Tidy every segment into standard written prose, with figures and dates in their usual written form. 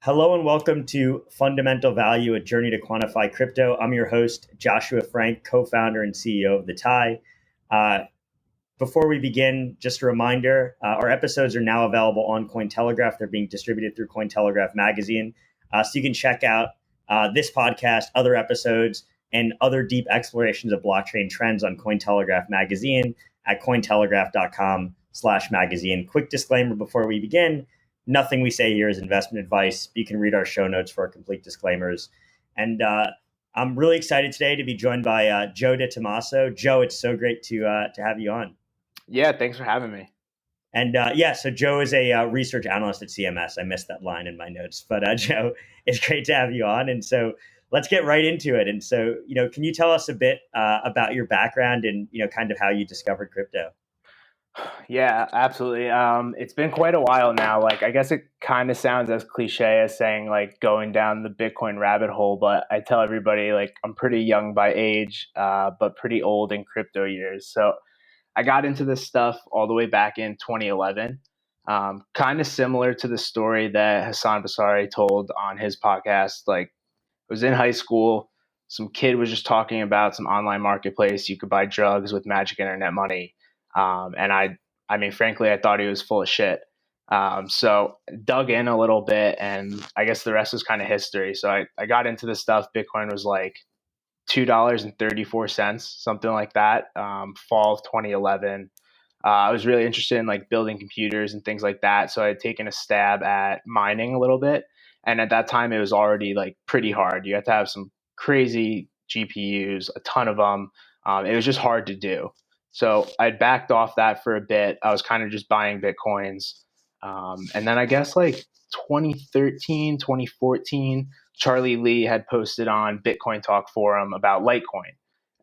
Hello and welcome to Fundamental Value, a journey to quantify crypto. I'm your host, Joshua Frank, co-founder and CEO of The Tie. Before we begin, just a reminder, our episodes are now available on Cointelegraph. They're being distributed through Cointelegraph magazine. So you can check out this podcast, other episodes, and other deep explorations of blockchain trends on Cointelegraph magazine at cointelegraph.com/magazine. Quick disclaimer before we begin. Nothing we say here is investment advice. You can read our show notes for our complete disclaimers. And I'm really excited today to be joined by Joe DeTommaso. Joe, it's so great to have you on. Yeah, thanks for having me. And so Joe is a research analyst at CMS. I missed that line in my notes, but Joe, it's great to have you on. And so let's get right into it. And so, can you tell us a bit about your background and, kind of how you discovered crypto? Yeah, absolutely. It's been quite a while now. I guess it kind of sounds as cliche as saying going down the Bitcoin rabbit hole, but I tell everybody I'm pretty young by age, but pretty old in crypto years. So I got into this stuff all the way back in 2011. Kind of similar to the story that Hassan Basari told on his podcast. I was in high school. Some kid was just talking about some online marketplace. You could buy drugs with magic internet money. And I mean, frankly, I thought he was full of shit. So dug in a little bit, and I guess the rest was kind of history. So I got into this stuff. Bitcoin was like $2.34, something like that. Fall of 2011. I was really interested in building computers and things like that. So I had taken a stab at mining a little bit. And at that time, it was already pretty hard. You had to have some crazy GPUs, a ton of them. It was just hard to do. So I'd backed off that for a bit. I was kind of just buying Bitcoins. And then I guess 2013, 2014, Charlie Lee had posted on Bitcoin Talk Forum about Litecoin.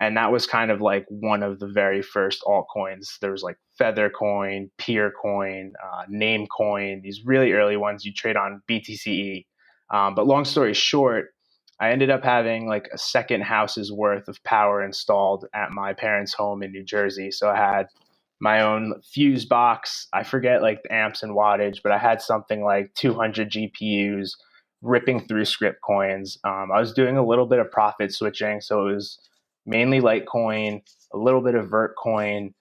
And that was kind of one of the very first altcoins. There was Feathercoin, Peercoin, Namecoin, these really early ones you trade on BTCE. But long story short, I ended up having a second house's worth of power installed at my parents' home in New Jersey. So I had my own fuse box. I forget the amps and wattage, but I had something like 200 GPUs ripping through script coins. I was doing a little bit of profit switching. So it was mainly Litecoin, a little bit of Vertcoin,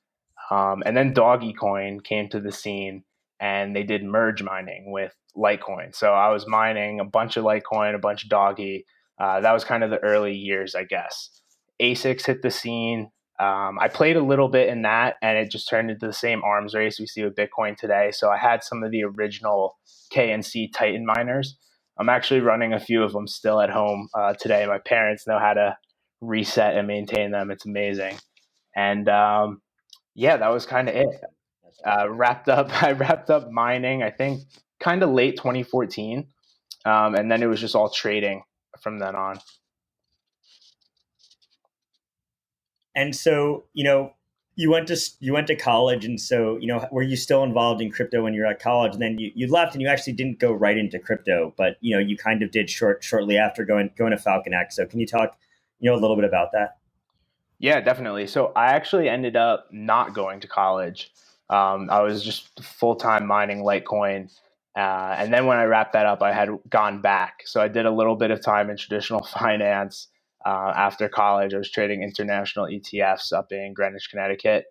and then Doggy Coin came to the scene, and they did merge mining with Litecoin. So I was mining a bunch of Litecoin, a bunch of Doggy. That was kind of the early years, I guess. ASICs hit the scene. I played a little bit in that, and it just turned into the same arms race we see with Bitcoin today. So I had some of the original KNC Titan miners. I'm actually running a few of them still at home today. My parents know how to reset and maintain them. It's amazing. And that was kind of it. I wrapped up mining, I think, kind of late 2014. And then it was just all trading from then on. And so, you went to college, and so, were you still involved in crypto when you were at college? And then you left, and you actually didn't go right into crypto, but you kind of did shortly after going to Falcon X. So can you talk, a little bit about that? Yeah, definitely. So I actually ended up not going to college. I was just full-time mining Litecoin. And then when I wrapped that up, I had gone back. So I did a little bit of time in traditional finance. After college, I was trading international ETFs up in Greenwich, Connecticut.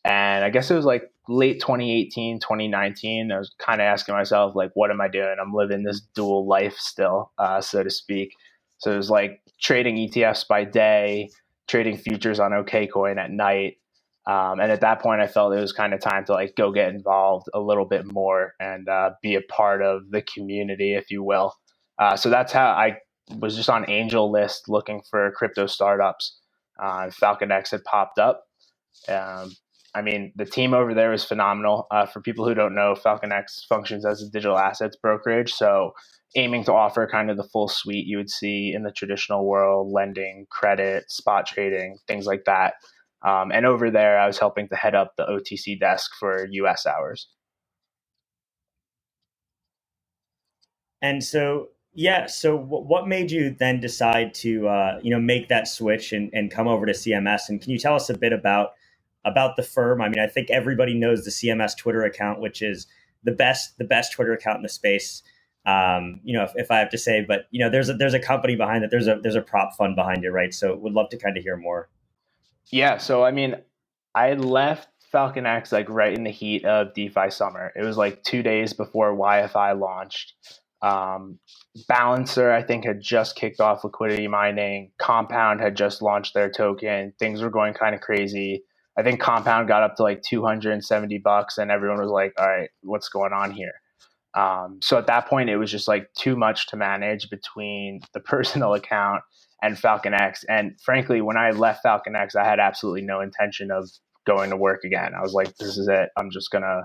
And I guess it was late 2018, 2019. I was kind of asking myself, what am I doing? I'm living this dual life still, so to speak. So it was trading ETFs by day, trading futures on OKCoin at night. And at that point, I felt it was kind of time to go get involved a little bit more and be a part of the community, if you will. So that's how I was just on Angel List looking for crypto startups. Falcon X had popped up. I mean, the team over there is phenomenal. For people who don't know, Falcon X functions as a digital assets brokerage. So aiming to offer kind of the full suite you would see in the traditional world: lending, credit, spot trading, things like that. And over there, I was helping to head up the OTC desk for US hours. And so, so what made you then decide to, make that switch and come over to CMS? And can you tell us a bit about the firm? I mean, I think everybody knows the CMS Twitter account, which is the best Twitter account in the space. if I have to say, but there's a company behind it. There's a prop fund behind it, right? So would love to kind of hear more. Yeah, so I mean, I left Falcon X like right in the heat of DeFi summer. It was like 2 days before YFI launched. Um, Balancer, I think, had just kicked off liquidity mining. Compound had just launched their token. Things were going kind of crazy. I think Compound got up to like $270, and everyone was like, "All right, what's going on here?" So at that point, it was just like too much to manage between the personal account and Falcon X. And frankly, when I left Falcon X, I had absolutely no intention of going to work again. I was like, this is it. I'm just going to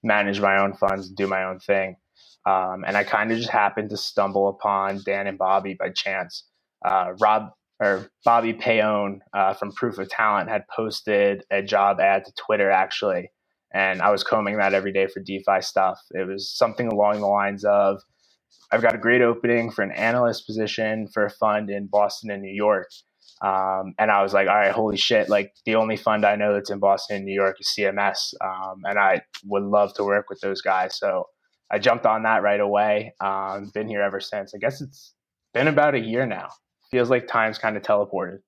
manage my own funds and do my own thing. And I kind of just happened to stumble upon Dan and Bobby by chance. Bobby Payone from Proof of Talent had posted a job ad to Twitter actually, and I was combing that every day for DeFi stuff. It was something along the lines of, I've got a great opening for an analyst position for a fund in Boston and New York. And I was like, all right, holy shit. Like the only fund I know that's in Boston and New York is CMS. And I would love to work with those guys. So I jumped on that right away. Been here ever since. I guess it's been about a year now. Feels like time's kind of teleported.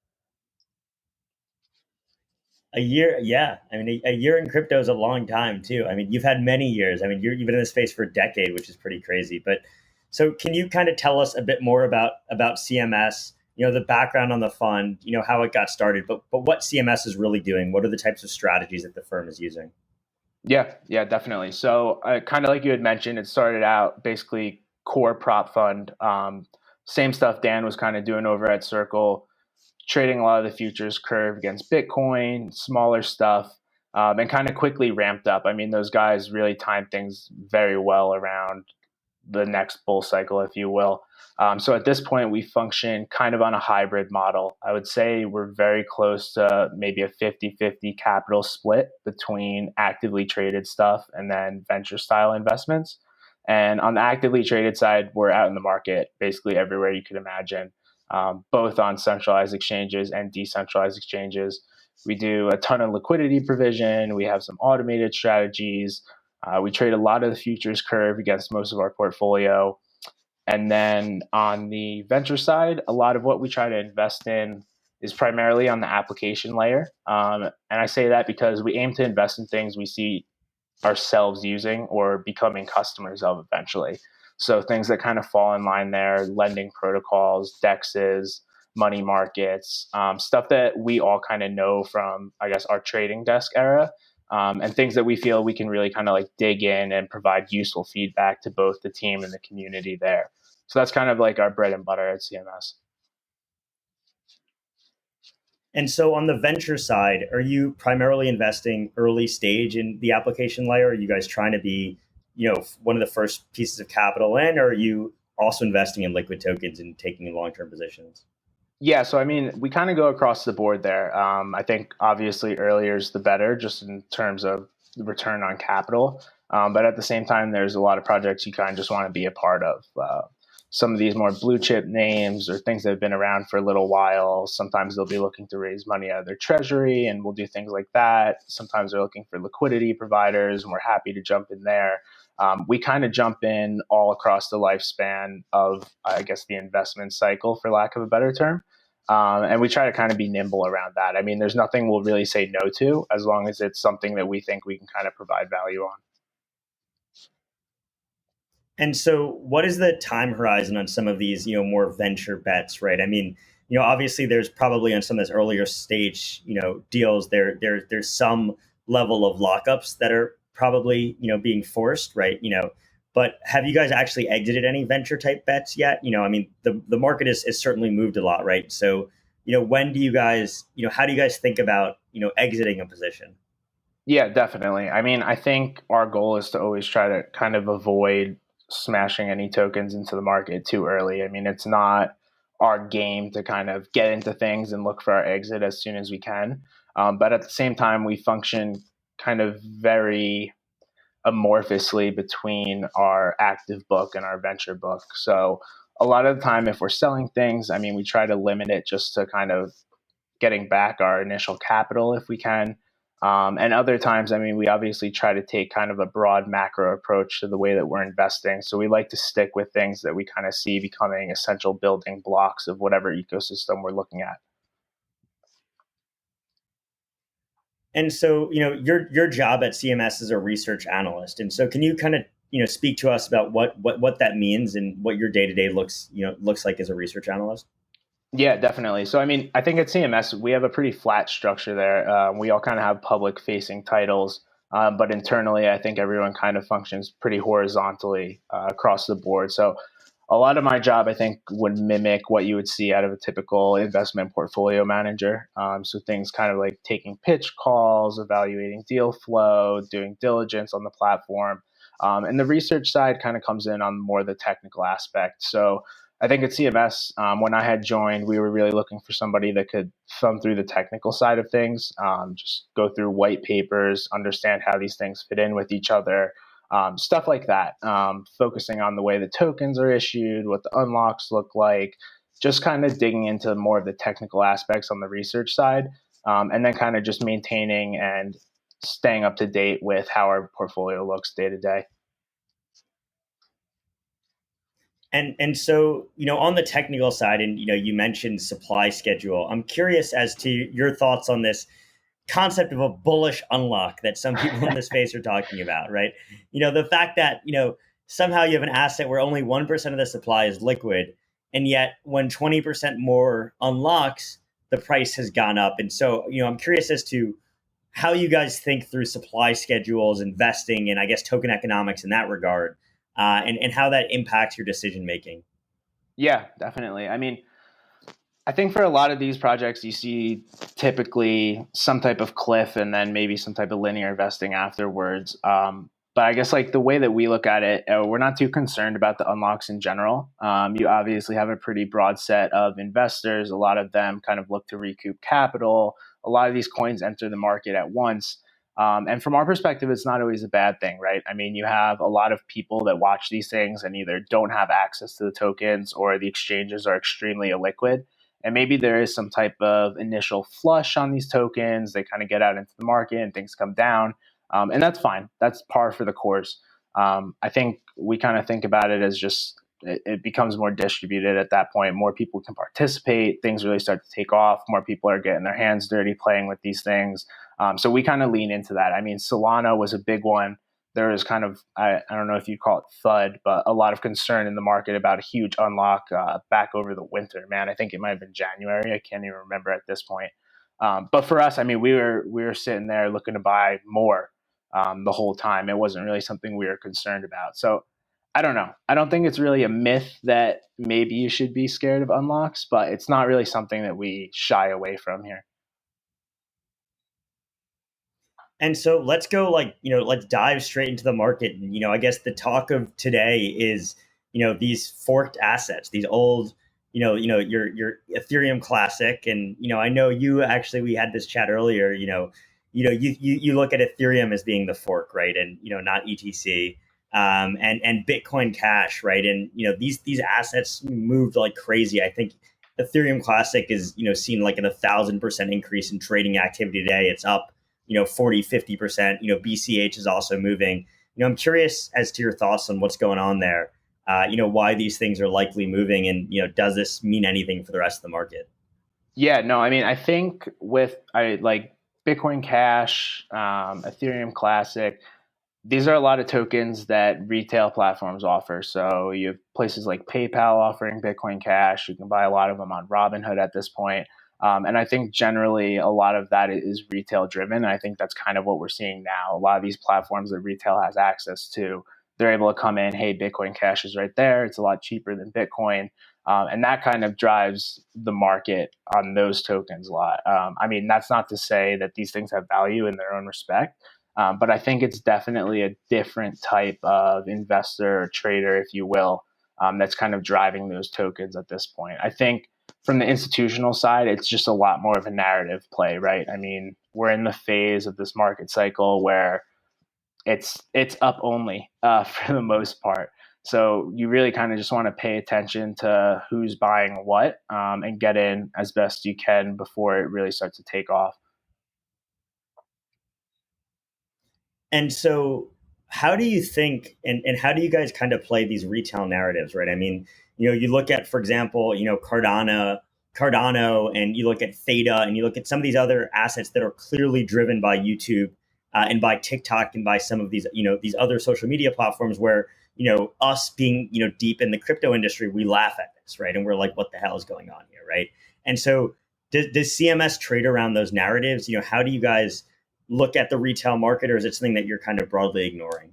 A year, yeah. I mean, a year in crypto is a long time too. I mean, you've had many years. I mean, you've been in this space for a decade, which is pretty crazy. But so, can you kind of tell us a bit more about CMS? The background on the fund. How it got started, but what CMS is really doing. What are the types of strategies that the firm is using? Yeah, definitely. So, kind of like you had mentioned, it started out basically core prop fund. Same stuff Dan was kind of doing over at Circle, trading a lot of the futures curve against Bitcoin, smaller stuff, and kind of quickly ramped up. I mean, those guys really timed things very well around the next bull cycle, if you will. So at this point, we function kind of on a hybrid model. I would say we're very close to maybe a 50-50 capital split between actively traded stuff and then venture style investments. And on the actively traded side, we're out in the market basically everywhere you could imagine, both on centralized exchanges and decentralized exchanges. We do a ton of liquidity provision. We have some automated strategies. We trade a lot of the futures curve against most of our portfolio. And then on the venture side, a lot of what we try to invest in is primarily on the application layer. And I say that because we aim to invest in things we see ourselves using or becoming customers of eventually. So things that kind of fall in line there, lending protocols, DEXs, money markets, stuff that we all kind of know from, I guess, our trading desk era, and things that we feel we can really kind of like dig in and provide useful feedback to both the team and the community there. So that's kind of like our bread and butter at CMS. And so, on the venture side, are you primarily investing early stage in the application layer? Are you guys trying to be, one of the first pieces of capital in, or are you also investing in liquid tokens and taking long-term positions? Yeah, so I mean, we kind of go across the board there. I think obviously earlier is the better, just in terms of the return on capital. But at the same time, there's a lot of projects you kind of just want to be a part of. Some of these more blue chip names or things that have been around for a little while, sometimes they'll be looking to raise money out of their treasury, and we'll do things like that. Sometimes they're looking for liquidity providers, and we're happy to jump in there. We kind of jump in all across the lifespan of, I guess, the investment cycle, for lack of a better term. And we try to kind of be nimble around that. I mean, there's nothing we'll really say no to as long as it's something that we think we can kind of provide value on. And so, what is the time horizon on some of these, more venture bets, right? I mean, obviously, there's probably on some of those earlier stage, deals, there's some level of lockups that are probably, being forced, right? But have you guys actually exited any venture type bets yet? I mean, the market is certainly moved a lot, right? So, when do you guys, how do you guys think about, exiting a position? Yeah, definitely. I mean, I think our goal is to always try to kind of avoid smashing any tokens into the market too early. I mean, it's not our game to kind of get into things and look for our exit as soon as we can. But at the same time, we function kind of very amorphously between our active book and our venture book. So a lot of the time, if we're selling things, I mean, we try to limit it just to kind of getting back our initial capital if we can. And other times, I mean, we obviously try to take kind of a broad macro approach to the way that we're investing. So we like to stick with things that we kind of see becoming essential building blocks of whatever ecosystem we're looking at. And so, your job at CMS is a research analyst. And so can you kind of, speak to us about what that means and what your day-to-day looks like as a research analyst? Yeah, definitely. So, I mean, I think at CMS, we have a pretty flat structure there. We all kind of have public facing titles, but internally, I think everyone kind of functions pretty horizontally across the board. So, a lot of my job, I think, would mimic what you would see out of a typical investment portfolio manager. So, things kind of like taking pitch calls, evaluating deal flow, doing diligence on the platform. And the research side kind of comes in on more the technical aspect. So, I think at CMS, when I had joined, we were really looking for somebody that could thumb through the technical side of things, just go through white papers, understand how these things fit in with each other, stuff like that. Focusing on the way the tokens are issued, what the unlocks look like, just kind of digging into more of the technical aspects on the research side, and then kind of just maintaining and staying up to date with how our portfolio looks day to day. And so, on the technical side, and you mentioned supply schedule. I'm curious as to your thoughts on this concept of a bullish unlock that some people in the space are talking about, right? The fact that, somehow you have an asset where only 1% of the supply is liquid, and yet when 20% more unlocks, the price has gone up. And so, I'm curious as to how you guys think through supply schedules, investing, and I guess token economics in that regard, and how that impacts your decision making. Yeah, definitely. I mean, I think for a lot of these projects, you see typically some type of cliff and then maybe some type of linear investing afterwards. But I guess like the way that we look at it, we're not too concerned about the unlocks in general. You obviously have a pretty broad set of investors. A lot of them kind of look to recoup capital. A lot of these coins enter the market at once. And from our perspective, it's not always a bad thing, right? I mean, you have a lot of people that watch these things and either don't have access to the tokens or the exchanges are extremely illiquid. And maybe there is some type of initial flush on these tokens. They kind of get out into the market and things come down. And that's fine. That's par for the course. I think we kind of think about it as just it becomes more distributed at that point. More people can participate. Things really start to take off. More people are getting their hands dirty playing with these things. So we kind of lean into that. I mean, Solana was a big one. There was kind of, I don't know if you call it FUD, but a lot of concern in the market about a huge unlock back over the winter. Man, I think it might have been January. I can't even remember at this point. But for us, I mean, we were sitting there looking to buy more the whole time. It wasn't really something we were concerned about. So I don't know. I don't think it's really a myth that maybe you should be scared of unlocks, but it's not really something that we shy away from here. And so let's go let's dive straight into the market. And, I guess the talk of today is, these forked assets, these old, your Ethereum classic. And, I know we had this chat earlier, you look at Ethereum as being the fork, right? And, not ETC, and Bitcoin Cash, right? And, these assets moved like crazy. I think Ethereum classic is, seen like 1,000% increase in trading activity today. It's up 40, 50%. BCH is also moving. I'm curious as to your thoughts on what's going on there. Why these things are likely moving, and does this mean anything for the rest of the market? Yeah, no, I mean, I think with like Bitcoin Cash, Ethereum Classic, these are a lot of tokens that retail platforms offer. So you have places like PayPal offering Bitcoin Cash. You can buy a lot of them on Robinhood at this point. And I think generally a lot of that is retail driven. And I think that's kind of what we're seeing now. A lot of these platforms that retail has access to, they're able to come in, hey, Bitcoin Cash is right there. It's a lot cheaper than Bitcoin. And that kind of drives the market on those tokens a lot. I mean, that's not to say that these things have value in their own respect. But I think it's definitely a different type of investor or trader, if you will, that's kind of driving those tokens at this point. I think from the institutional side, it's just a lot more of a narrative play, right? I mean, we're in the phase of this market cycle where it's up only for the most part. So you really kind of just want to pay attention to who's buying what, and get in as best you can before it really starts to take off. And so how do you think, and how do you guys kind of play these retail narratives, right? I mean, you look at, for example, Cardano, and you look at Theta, and you look at some of these other assets that are clearly driven by YouTube, and by TikTok, and by some of these, these other social media platforms where, us being, deep in the crypto industry, we laugh at this, right? And we're like, what the hell is going on here, right? And so does CMS trade around those narratives? How do you guys look at the retail market, or is it something that you're kind of broadly ignoring?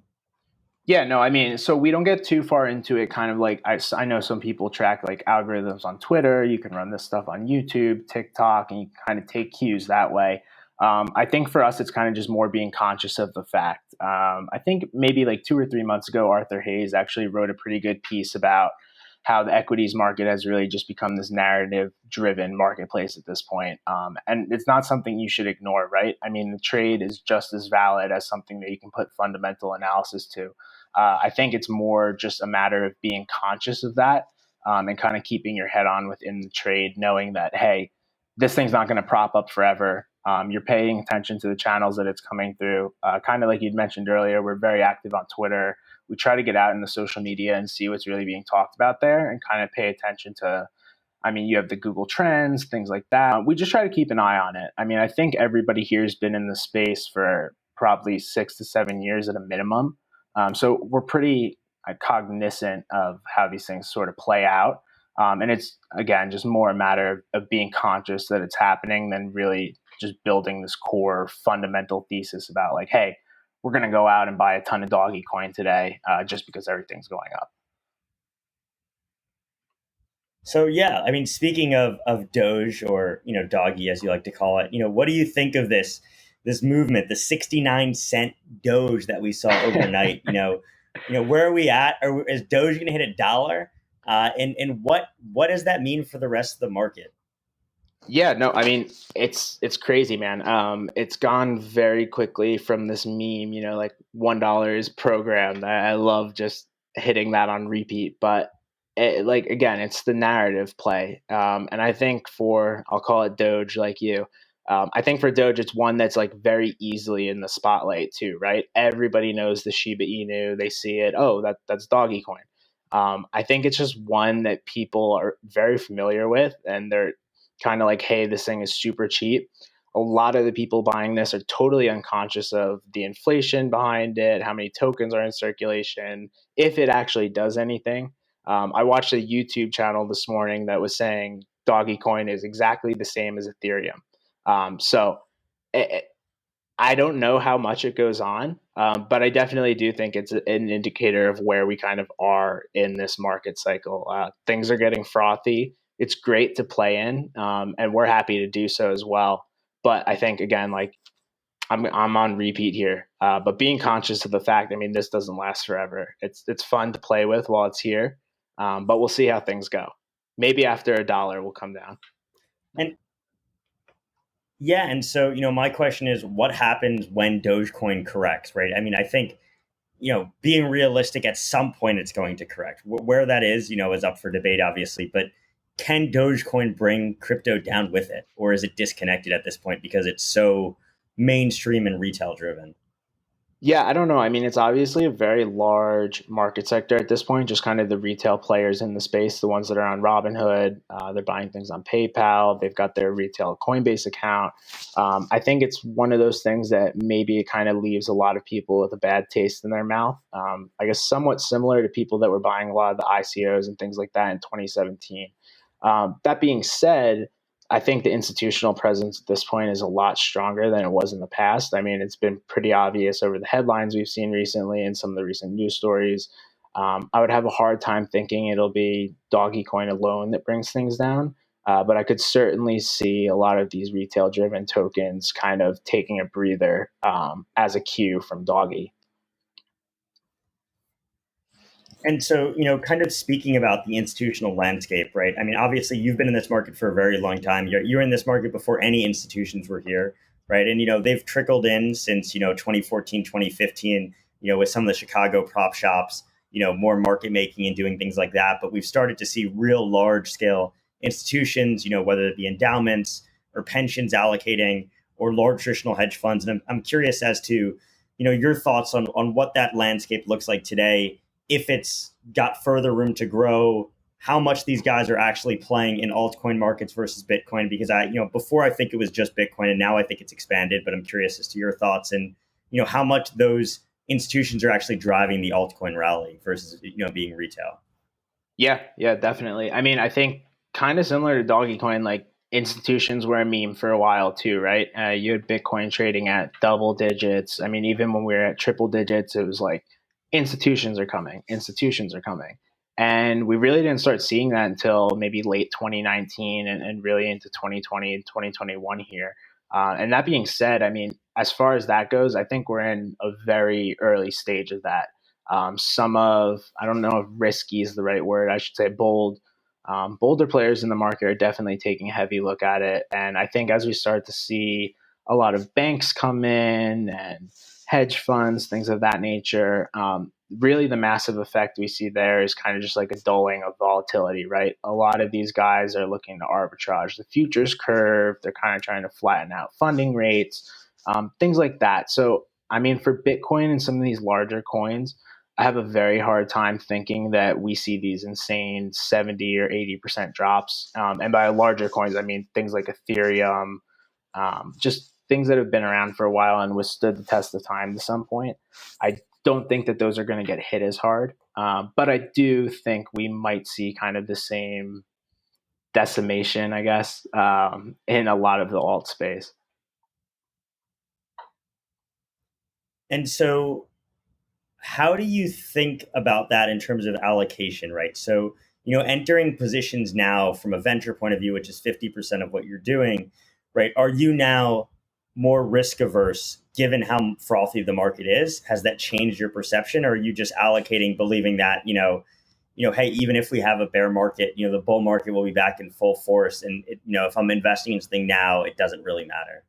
Yeah, no, I mean, so we don't get too far into it. Kind of like I know some people track like algorithms on Twitter. You can run this stuff on YouTube, TikTok, and you can kind of take cues that way. I think for us, it's kind of just more being conscious of the fact. I think maybe like 2 or 3 months ago, Arthur Hayes actually wrote a pretty good piece about how the equities market has really just become this narrative driven marketplace at this point. And it's not something you should ignore, right? I mean, the trade is just as valid as something that you can put fundamental analysis to. I think it's more just a matter of being conscious of that, and kind of keeping your head on within the trade, knowing that, hey, this thing's not going to prop up forever. You're paying attention to the channels that it's coming through. Kind of like you'd mentioned earlier, we're very active on Twitter. We try to get out in the social media and see what's really being talked about there, and kind of pay attention to, I mean, you have the Google Trends, things like that. We just try to keep an eye on it. I mean, I think everybody here has been in the space for probably 6 to 7 years at a minimum. So we're pretty cognizant of how these things sort of play out. And it's, again, just more a matter of being conscious that it's happening than really just building this core fundamental thesis about like, hey, we're going to go out and buy a ton of doggy coin today, just because everything's going up. So yeah, I mean, speaking of Doge, or doggy as you like to call it, what do you think of this movement, the 69 cent Doge that we saw overnight? Where are we at? Is Doge going to hit $1? And what does that mean for the rest of the market? Yeah, no, I mean, it's crazy, man. It's gone very quickly from this meme, like $1 is programmed. I love just hitting that on repeat, but like again, it's the narrative play. And I think I'll call it Doge, like you. I think for Doge, it's one that's like very easily in the spotlight too, right? Everybody knows the Shiba Inu. They see it. Oh, that's doggy coin. I think it's just one that people are very familiar with, and they're kind of like, hey, this thing is super cheap. A lot of the people buying this are totally unconscious of the inflation behind it, how many tokens are in circulation, if it actually does anything. I watched a YouTube channel this morning that was saying doggy coin is exactly the same as Ethereum. So I don't know how much it goes on, but I definitely do think it's an indicator of where we kind of are in this market cycle. Things are getting frothy. It's great to play in, and we're happy to do so as well. But I think again, like I'm on repeat here, but being conscious of the fact, I mean, this doesn't last forever. It's fun to play with while it's here, but we'll see how things go. Maybe after $1, we'll come down. And yeah, and so my question is, what happens when Dogecoin corrects, right? I mean, I think being realistic, at some point it's going to correct. Where that is up for debate, obviously. But can Dogecoin bring crypto down with it, or is it disconnected at this point because it's so mainstream and retail driven? Yeah, I don't know. I mean, it's obviously a very large market sector at this point, just kind of the retail players in the space, the ones that are on Robinhood. They're buying things on PayPal. They've got their retail Coinbase account. I think it's one of those things that maybe it kind of leaves a lot of people with a bad taste in their mouth. I guess somewhat similar to people that were buying a lot of the ICOs and things like that in 2017. That being said, I think the institutional presence at this point is a lot stronger than it was in the past. I mean, it's been pretty obvious over the headlines we've seen recently and some of the recent news stories. I would have a hard time thinking it'll be doggy coin alone that brings things down. But I could certainly see a lot of these retail driven tokens kind of taking a breather, as a cue from doggy. And so, kind of speaking about the institutional landscape, right? I mean, obviously, you've been in this market for a very long time. You're in this market before any institutions were here, right? And, they've trickled in since, 2014, 2015, with some of the Chicago prop shops, more market making and doing things like that. But we've started to see real large scale institutions, whether it be endowments or pensions allocating, or large traditional hedge funds. And I'm curious as to, your thoughts on what that landscape looks like today, if it's got further room to grow, how much these guys are actually playing in altcoin markets versus Bitcoin. Because before I think it was just Bitcoin, and now I think it's expanded. But I'm curious as to your thoughts and how much those institutions are actually driving the altcoin rally versus being retail. Yeah, definitely. I mean, I think kind of similar to Doggy Coin, like institutions were a meme for a while too, right? You had Bitcoin trading at double digits. I mean, even when we were at triple digits, it was like institutions are coming, institutions are coming. And we really didn't start seeing that until maybe late 2019 and really into 2020 and 2021 here. And that being said, I mean, as far as that goes, I think we're in a very early stage of that. Some of, I don't know if risky is the right word, I should say bold. Bolder players in the market are definitely taking a heavy look at it. And I think as we start to see a lot of banks come in and hedge funds, things of that nature, really the massive effect we see there is kind of just like a dulling of volatility, right? A lot of these guys are looking to arbitrage the futures curve. They're kind of trying to flatten out funding rates, things like that. So, I mean, for Bitcoin and some of these larger coins, I have a very hard time thinking that we see these insane 70 or 80% drops. And by larger coins, I mean things like Ethereum, just things that have been around for a while and withstood the test of time to some point. I don't think that those are going to get hit as hard. But I do think we might see kind of the same decimation, I guess, in a lot of the alt space. And so how do you think about that in terms of allocation, right? So, entering positions now from a venture point of view, which is 50% of what you're doing, right? Are you now more risk averse given how frothy the market is? Has that changed your perception? Or are you just allocating believing that, hey, even if we have a bear market, the bull market will be back in full force. And, if I'm investing in something now, it doesn't really matter.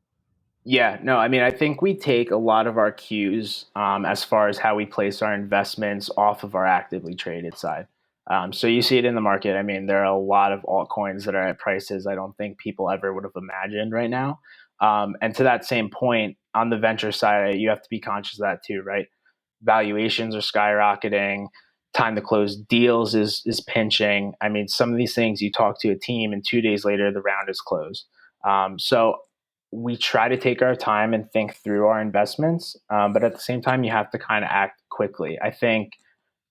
Yeah, no, I mean, I think we take a lot of our cues as far as how we place our investments off of our actively traded side. So you see it in the market. I mean, there are a lot of altcoins that are at prices I don't think people ever would have imagined right now. And to that same point, on the venture side, you have to be conscious of that too, right? Valuations are skyrocketing. Time to close deals is pinching. I mean, some of these things you talk to a team, and 2 days later the round is closed. So we try to take our time and think through our investments, but at the same time, you have to kind of act quickly. I think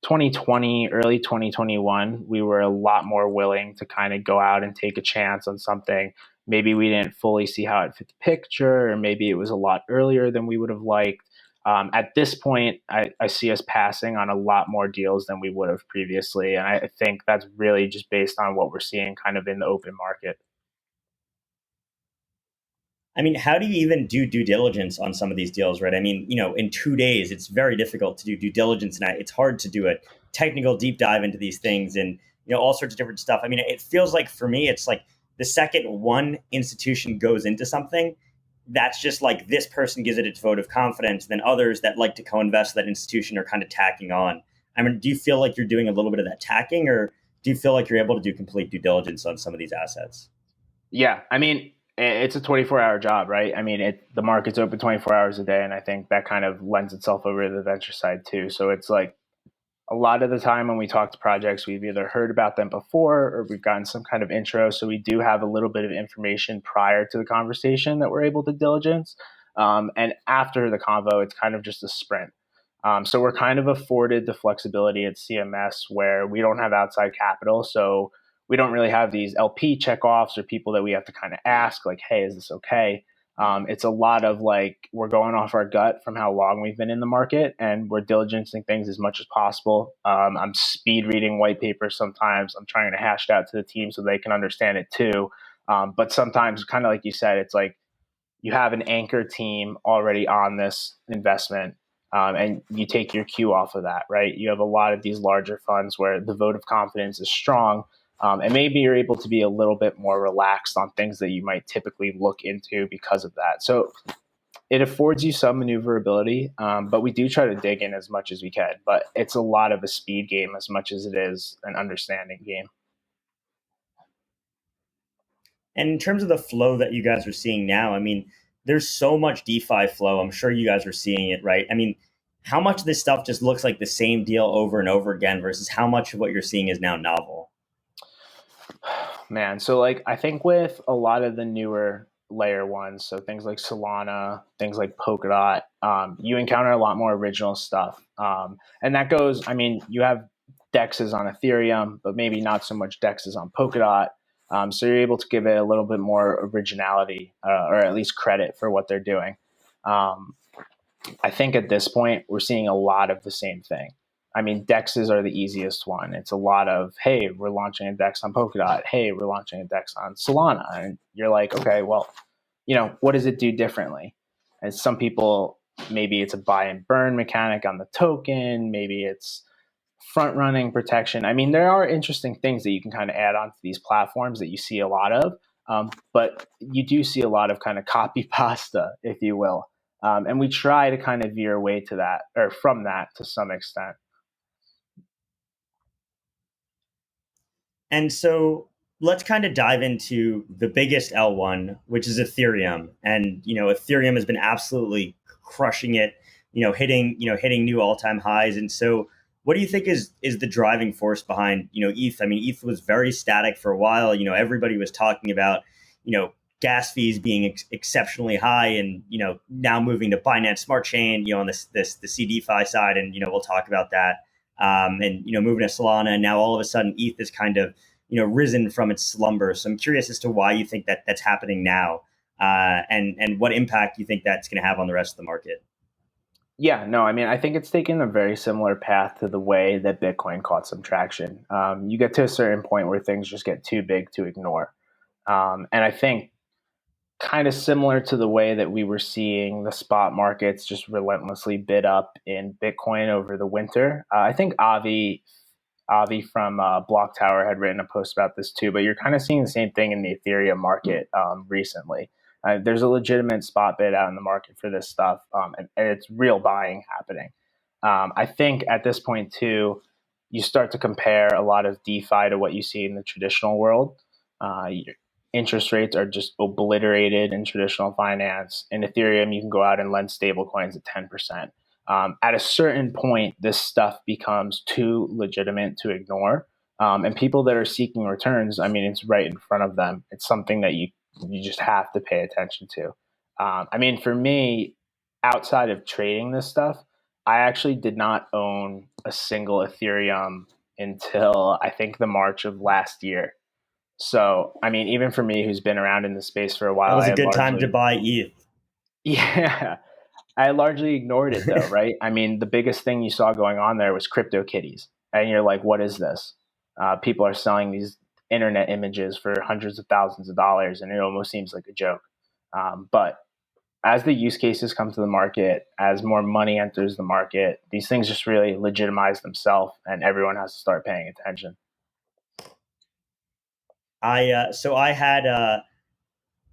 2020, early 2021, we were a lot more willing to kind of go out and take a chance on something. Maybe we didn't fully see how it fit the picture, or maybe it was a lot earlier than we would have liked. At this point, I see us passing on a lot more deals than we would have previously. And I think that's really just based on what we're seeing kind of in the open market. I mean, how do you even do due diligence on some of these deals, right? I mean, in 2 days, it's very difficult to do due diligence, and it's hard to do a technical deep dive into these things, and all sorts of different stuff. I mean, it feels like for me, it's like the second one institution goes into something, that's just like this person gives it its vote of confidence. Then others that like to co-invest with that institution are kind of tacking on. I mean, do you feel like you're doing a little bit of that tacking, or do you feel like you're able to do complete due diligence on some of these assets? Yeah, I mean, it's a 24-hour job, right? I mean, the market's open 24 hours a day, and I think that kind of lends itself over to the venture side too. So it's like a lot of the time when we talk to projects, we've either heard about them before or we've gotten some kind of intro. So we do have a little bit of information prior to the conversation that we're able to diligence. And after the convo, it's kind of just a sprint. So we're kind of afforded the flexibility at CMS where we don't have outside capital. So we don't really have these LP checkoffs or people that we have to kind of ask, like, hey, is this okay? It's a lot of like we're going off our gut from how long we've been in the market, and we're diligencing things as much as possible. I'm speed reading white papers sometimes. I'm trying to hash it out to the team so they can understand it too. But sometimes, kind of like you said, it's like you have an anchor team already on this investment, and you take your cue off of that, right? You have a lot of these larger funds where the vote of confidence is strong, and maybe you're able to be a little bit more relaxed on things that you might typically look into because of that. So it affords you some maneuverability, but we do try to dig in as much as we can. But it's a lot of a speed game as much as it is an understanding game. And in terms of the flow that you guys are seeing now, I mean, there's so much DeFi flow. I'm sure you guys are seeing it, right? I mean, how much of this stuff just looks like the same deal over and over again versus how much of what you're seeing is now novel? Man, so like I think with a lot of the newer layer ones, so things like Solana, things like Polkadot, you encounter a lot more original stuff. And that goes, I mean, you have dexes on Ethereum, but maybe not so much dexes on Polkadot. So you're able to give it a little bit more originality, or at least credit for what they're doing. Um, I think at this point, we're seeing a lot of the same thing. I mean, dexes are the easiest one. It's a lot of, hey, we're launching a dex on Polkadot. Hey, we're launching a dex on Solana. And you're like, okay, well, what does it do differently? And some people, maybe it's a buy and burn mechanic on the token. Maybe it's front running protection. I mean, there are interesting things that you can kind of add onto these platforms that you see a lot of. But you do see a lot of kind of copy pasta, if you will. And we try to kind of veer away to that or from that to some extent. And so let's kind of dive into the biggest L1, which is Ethereum. And, Ethereum has been absolutely crushing it, hitting new all-time highs. And so what do you think is the driving force behind, ETH? I mean, ETH was very static for a while. Everybody was talking about, gas fees being exceptionally high and, now moving to Binance Smart Chain, on the CDFI side. And, we'll talk about that. And moving to Solana, and now all of a sudden ETH is kind of risen from its slumber. So I'm curious as to why you think that that's happening now, and what impact you think that's going to have on the rest of the market. Yeah, no, I mean, I think it's taken a very similar path to the way that Bitcoin caught some traction. You get to a certain point where things just get too big to ignore, and I think kind of similar to the way that we were seeing the spot markets just relentlessly bid up in Bitcoin over the winter. I think Avi from Block Tower had written a post about this too, but you're kind of seeing the same thing in the Ethereum market recently. There's a legitimate spot bid out in the market for this stuff, and it's real buying happening. I think at this point too, you start to compare a lot of DeFi to what you see in the traditional world. Interest rates are just obliterated in traditional finance. In Ethereum, you can go out and lend stable coins at 10%. At a certain point, this stuff becomes too legitimate to ignore. And people that are seeking returns, I mean, it's right in front of them. It's something that you just have to pay attention to. I mean, for me, outside of trading this stuff, I actually did not own a single Ethereum until I think the March of last year. So, I mean, even for me, who's been around in the space for a while, That was a good time to buy ETH. Yeah, I largely ignored it though, right? I mean, the biggest thing you saw going on there was crypto kitties. And you're like, what is this? People are selling these internet images for hundreds of thousands of dollars, and it almost seems like a joke. But as the use cases come to the market, as more money enters the market, these things just really legitimize themselves, and everyone has to start paying attention. I had an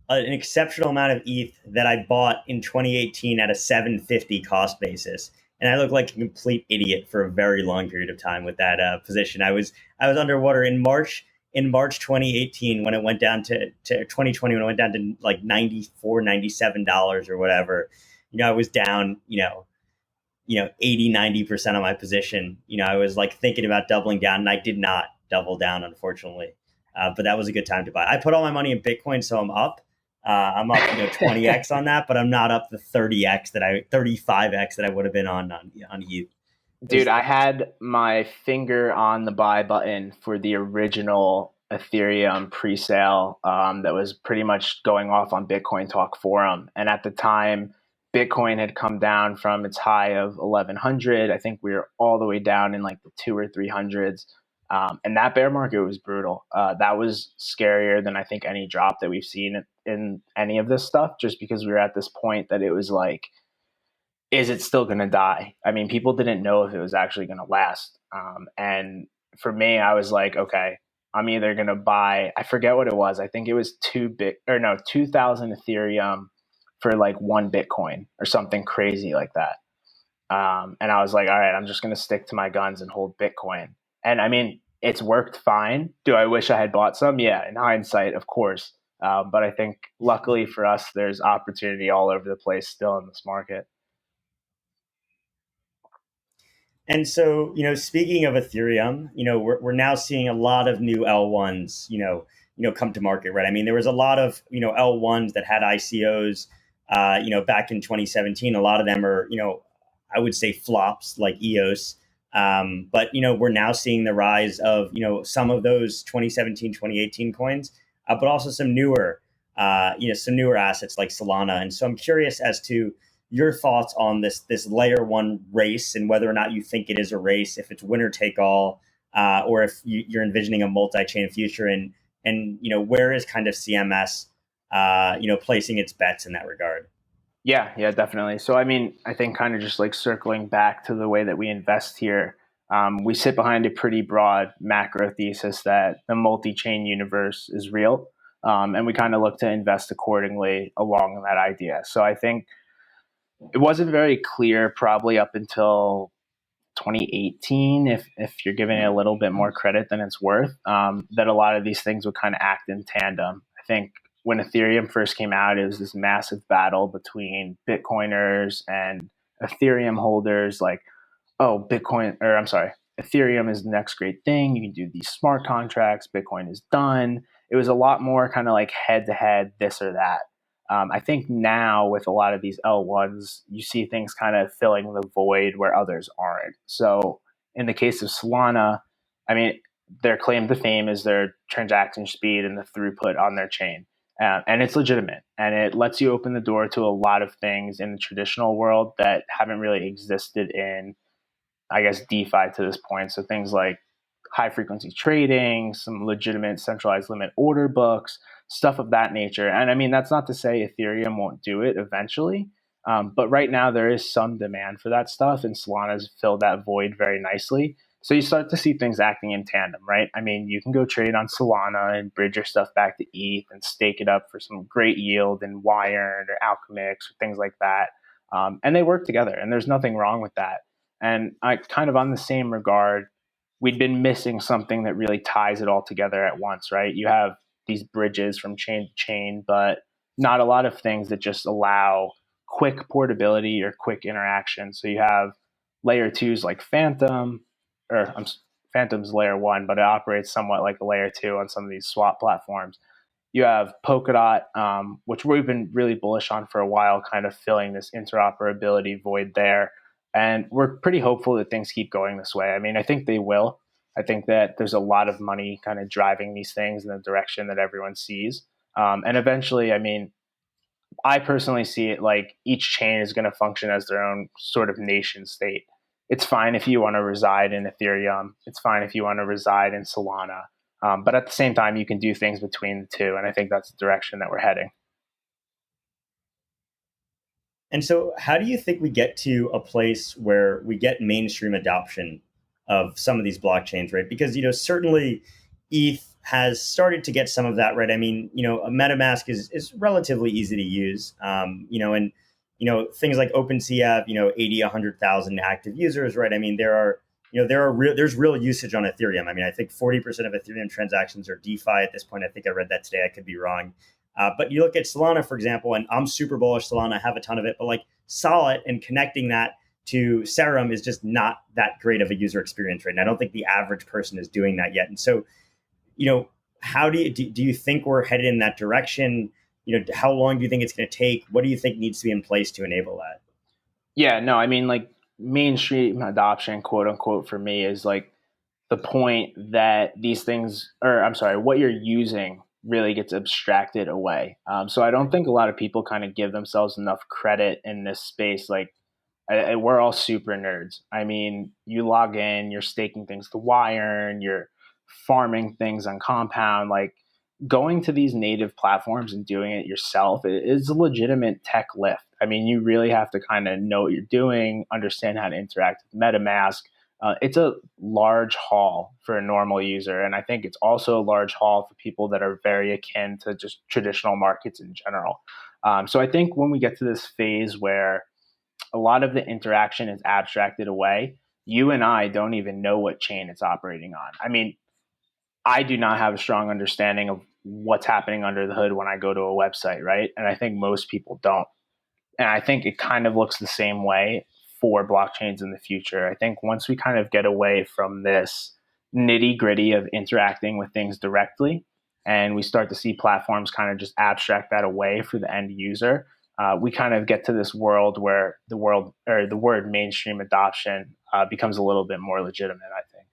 exceptional amount of ETH that I bought in 2018 at a 750 cost basis, and I looked like a complete idiot for a very long period of time with that position. I was underwater in March 2018 when it went down to 2020 when it went down to like $94, $97 or whatever. I was down 80-90% on my position. I was like thinking about doubling down, and I did not double down, unfortunately. But that was a good time to buy. I put all my money in Bitcoin, so I'm up. I'm up 20x on that, but I'm not up the 35x that I would have been on ETH. Dude, I had my finger on the buy button for the original Ethereum pre-sale that was pretty much going off on Bitcoin Talk Forum. And at the time, Bitcoin had come down from its high of 1100. I think we were all the way down in like the 2 or 300s. And that bear market was brutal. That was scarier than I think any drop that we've seen in any of this stuff, just because we were at this point that it was like, is it still going to die? I mean, people didn't know if it was actually going to last. And for me, I was like, okay, I'm either going to buy, I forget what it was. I think it was 2,000 Ethereum for like 1 Bitcoin or something crazy like that. And I was like, all right, I'm just going to stick to my guns and hold Bitcoin. And I mean, it's worked fine. Do I wish I had bought some? Yeah, in hindsight, of course. But I think luckily for us, there's opportunity all over the place still in this market. And so, speaking of Ethereum, we're now seeing a lot of new L1s, come to market, right? I mean, there was a lot of, L1s that had ICOs, back in 2017. A lot of them are, I would say flops like EOS. But, we're now seeing the rise of, some of those 2017, 2018 coins, but also some newer, some newer assets like Solana. And so I'm curious as to your thoughts on this layer one race and whether or not you think it is a race, if it's winner take all, or if you're envisioning a multi-chain future, and where is kind of CMS, placing its bets in that regard? Yeah, definitely. So, I mean, I think kind of just like circling back to the way that we invest here, we sit behind a pretty broad macro thesis that the multi-chain universe is real. And we kind of look to invest accordingly along that idea. So I think it wasn't very clear probably up until 2018, if you're giving it a little bit more credit than it's worth, that a lot of these things would kind of act in tandem. I think when Ethereum first came out, it was this massive battle between Bitcoiners and Ethereum holders, like, oh, Ethereum is the next great thing. You can do these smart contracts. Bitcoin is done. It was a lot more kind of like head to head, this or that. I think now with a lot of these L1s, you see things kind of filling the void where others aren't. So in the case of Solana, I mean, their claim to fame is their transaction speed and the throughput on their chain. And it's legitimate. And it lets you open the door to a lot of things in the traditional world that haven't really existed in, I guess, DeFi to this point. So things like high frequency trading, some legitimate centralized limit order books, stuff of that nature. And I mean, that's not to say Ethereum won't do it eventually. But right now there is some demand for that stuff, and Solana's filled that void very nicely. So you start to see things acting in tandem, right? I mean, you can go trade on Solana and bridge your stuff back to ETH and stake it up for some great yield in Wired or Alchemix or things like that. And they work together, and there's nothing wrong with that. And I kind of on the same regard, we'd been missing something that really ties it all together at once, right? You have these bridges from chain to chain, but not a lot of things that just allow quick portability or quick interaction. So you have layer twos like Phantom, or Phantom's layer one, but it operates somewhat like a layer two on some of these swap platforms. You have Polkadot, which we've been really bullish on for a while, kind of filling this interoperability void there. And we're pretty hopeful that things keep going this way. I mean, I think they will. I think that there's a lot of money kind of driving these things in the direction that everyone sees. And eventually, I mean, I personally see it like each chain is going to function as their own sort of nation state. It's fine if you want to reside in Ethereum. It's fine if you want to reside in Solana. But at the same time, you can do things between the two. And I think that's the direction that we're heading. And so, how do you think we get to a place where we get mainstream adoption of some of these blockchains, right? Because, certainly ETH has started to get some of that, right? I mean, a MetaMask is relatively easy to use, and, things like OpenSea have, 80, 100,000 active users, right? I mean, there's real usage on Ethereum. I mean, I think 40% of Ethereum transactions are DeFi at this point. I think I read that today. I could be wrong. But you look at Solana, for example, and I'm super bullish Solana. I have a ton of it, but like Solid and connecting that to Serum is just not that great of a user experience right now. I don't think the average person is doing that yet. And so, how do you think we're headed in that direction? How long do you think it's going to take? What do you think needs to be in place to enable that? Yeah, no, I mean, like mainstream adoption, quote unquote, for me is like the point that these things, or I'm sorry, what you're using really gets abstracted away. So I don't think a lot of people kind of give themselves enough credit in this space. Like we're all super nerds. I mean, you log in, you're staking things to Wire, you're farming things on Compound. Like going to these native platforms and doing it yourself is a legitimate tech lift. I mean, you really have to kind of know what you're doing, understand how to interact with MetaMask. It's a large haul for a normal user. And I think it's also a large haul for people that are very akin to just traditional markets in general. So I think when we get to this phase where a lot of the interaction is abstracted away, you and I don't even know what chain it's operating on. I mean, I do not have a strong understanding of what's happening under the hood when I go to a website, right? And I think most people don't. And I think it kind of looks the same way for blockchains in the future. I think once we kind of get away from this nitty gritty of interacting with things directly, and we start to see platforms kind of just abstract that away for the end user, we kind of get to this world where the word mainstream adoption becomes a little bit more legitimate, I think.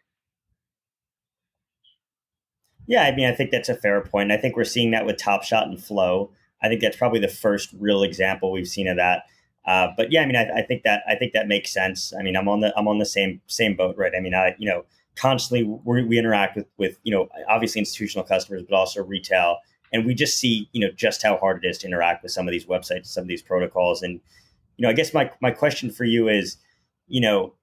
Yeah, I mean, I think that's a fair point. I think we're seeing that with Top Shot and Flow. I think that's probably the first real example we've seen of that. But yeah, I mean, I think that makes sense. I mean, I'm on the same boat, right? I mean, constantly we interact with obviously institutional customers, but also retail, and we just see just how hard it is to interact with some of these websites, some of these protocols, and I guess my question for you is, you know,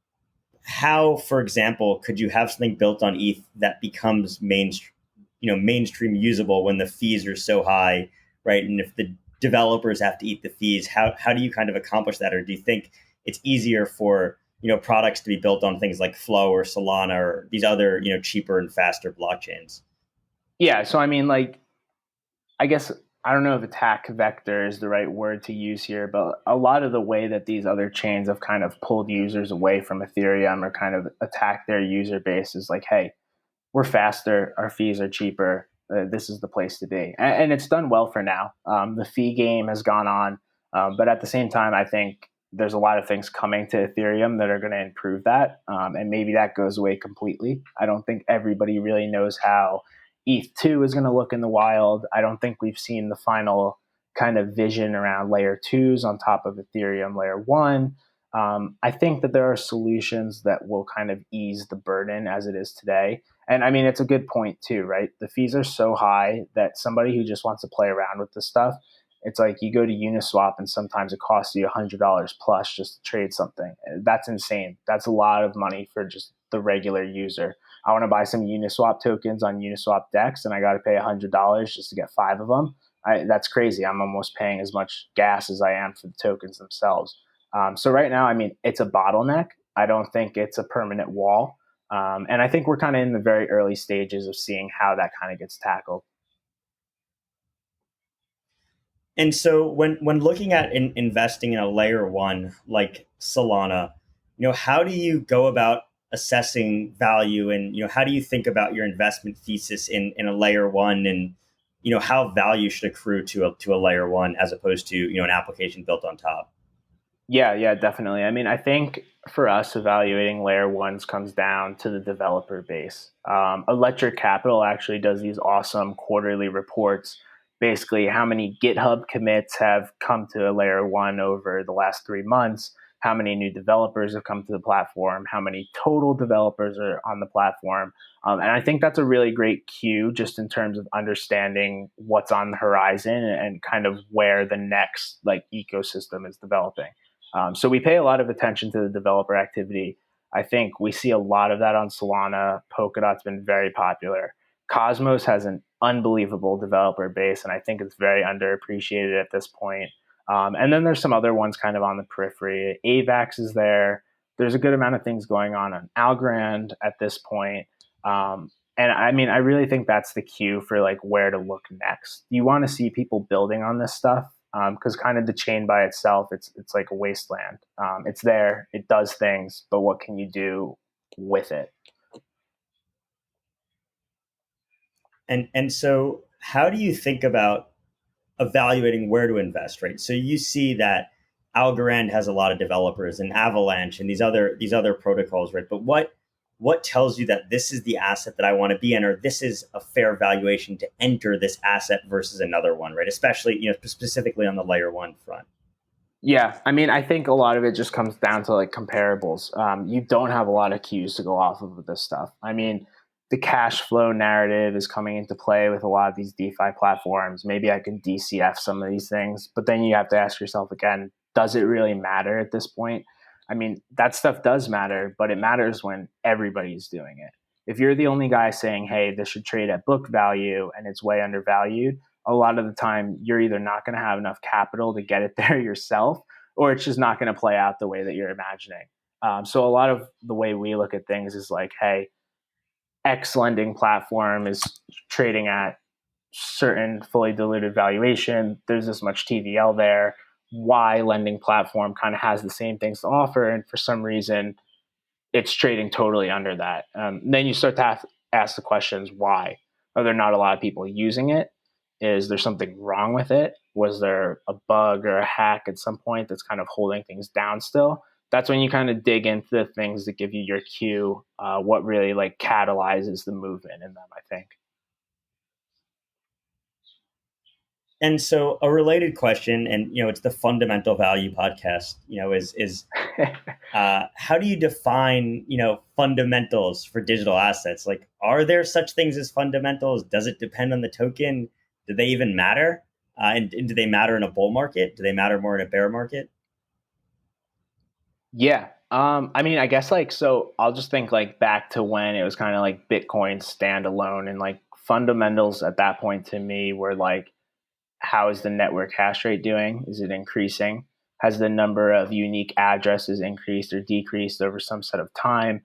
how, for example, could you have something built on ETH that becomes mainstream usable when the fees are so high, right? And if the developers have to eat the fees, how do you kind of accomplish that? Or do you think it's easier for products to be built on things like Flow or Solana or these other cheaper and faster blockchains? Yeah, so I mean, like, I guess I don't know if attack vector is the right word to use here, but a lot of the way that these other chains have kind of pulled users away from Ethereum or kind of attacked their user base is like, hey, we're faster, our fees are cheaper. This is the place to be, and it's done well for now. The fee game has gone on, but at the same time, I think there's a lot of things coming to Ethereum that are going to improve that, and maybe that goes away completely. I don't think everybody really knows how ETH2 is going to look in the wild. I don't think we've seen the final kind of vision around layer twos on top of Ethereum layer one. I think that there are solutions that will kind of ease the burden as it is today. And I mean, it's a good point too, right? The fees are so high that somebody who just wants to play around with this stuff, it's like you go to Uniswap and sometimes it costs you $100 plus just to trade something. That's insane. That's a lot of money for just the regular user. I want to buy some Uniswap tokens on Uniswap Dex and I got to pay $100 just to get 5 of them. That's crazy. I'm almost paying as much gas as I am for the tokens themselves. So right now, I mean, it's a bottleneck. I don't think it's a permanent wall. And I think we're kind of in the very early stages of seeing how that kind of gets tackled. And so when looking at investing in a layer one like Solana, how do you go about assessing value, and how do you think about your investment thesis in a layer one, and how value should accrue to a layer one as opposed to an application built on top? Yeah, definitely. I mean, I think for us, evaluating layer ones comes down to the developer base. Electric Capital actually does these awesome quarterly reports. Basically, how many GitHub commits have come to a layer one over the last 3 months, how many new developers have come to the platform, how many total developers are on the platform. And I think that's a really great cue just in terms of understanding what's on the horizon and kind of where the next ecosystem is developing. So we pay a lot of attention to the developer activity. I think we see a lot of that on Solana. Polkadot's been very popular. Cosmos has an unbelievable developer base, and I think it's very underappreciated at this point. And then there's some other ones kind of on the periphery. AVAX is there. There's a good amount of things going on Algorand at this point. And I mean, I really think that's the cue for where to look next. You want to see people building on this stuff because kind of the chain by itself, it's like a wasteland. It's there, it does things, but what can you do with it? And so how do you think about evaluating where to invest, right? So you see that Algorand has a lot of developers and Avalanche and these other protocols, right? But what tells you that this is the asset that I want to be in, or this is a fair valuation to enter this asset versus another one, right? Especially, specifically on the layer one front. Yeah, I mean, I think a lot of it just comes down to comparables. You don't have a lot of cues to go off of with this stuff. I mean, the cash flow narrative is coming into play with a lot of these DeFi platforms. Maybe I can DCF some of these things, but then you have to ask yourself again, does it really matter at this point? I mean, that stuff does matter, but it matters when everybody's doing it. If you're the only guy saying, hey, this should trade at book value and it's way undervalued, a lot of the time you're either not going to have enough capital to get it there yourself, or it's just not going to play out the way that you're imagining. So a lot of the way we look at things is like, hey, X lending platform is trading at certain fully diluted valuation. There's this much TVL there. Y lending platform kind of has the same things to offer, and for some reason, it's trading totally under that. Then you start to ask the questions: why are there not a lot of people using it? Is there something wrong with it? Was there a bug or a hack at some point that's kind of holding things down still? That's when you kind of dig into the things that give you your cue, what really like catalyzes the movement in them, I think. And so a related question, and it's the Fundamental Value podcast, is how do you define fundamentals for digital assets? Like, are there such things as fundamentals? Does it depend on the token? Do they even matter? And do they matter in a bull market? Do they matter more in a bear market? Yeah. I mean, I guess like, so I'll just think like back to when it was kind of like Bitcoin standalone, and like fundamentals at that point to me were like, how is the network hash rate doing? Is it increasing? Has the number of unique addresses increased or decreased over some set of time?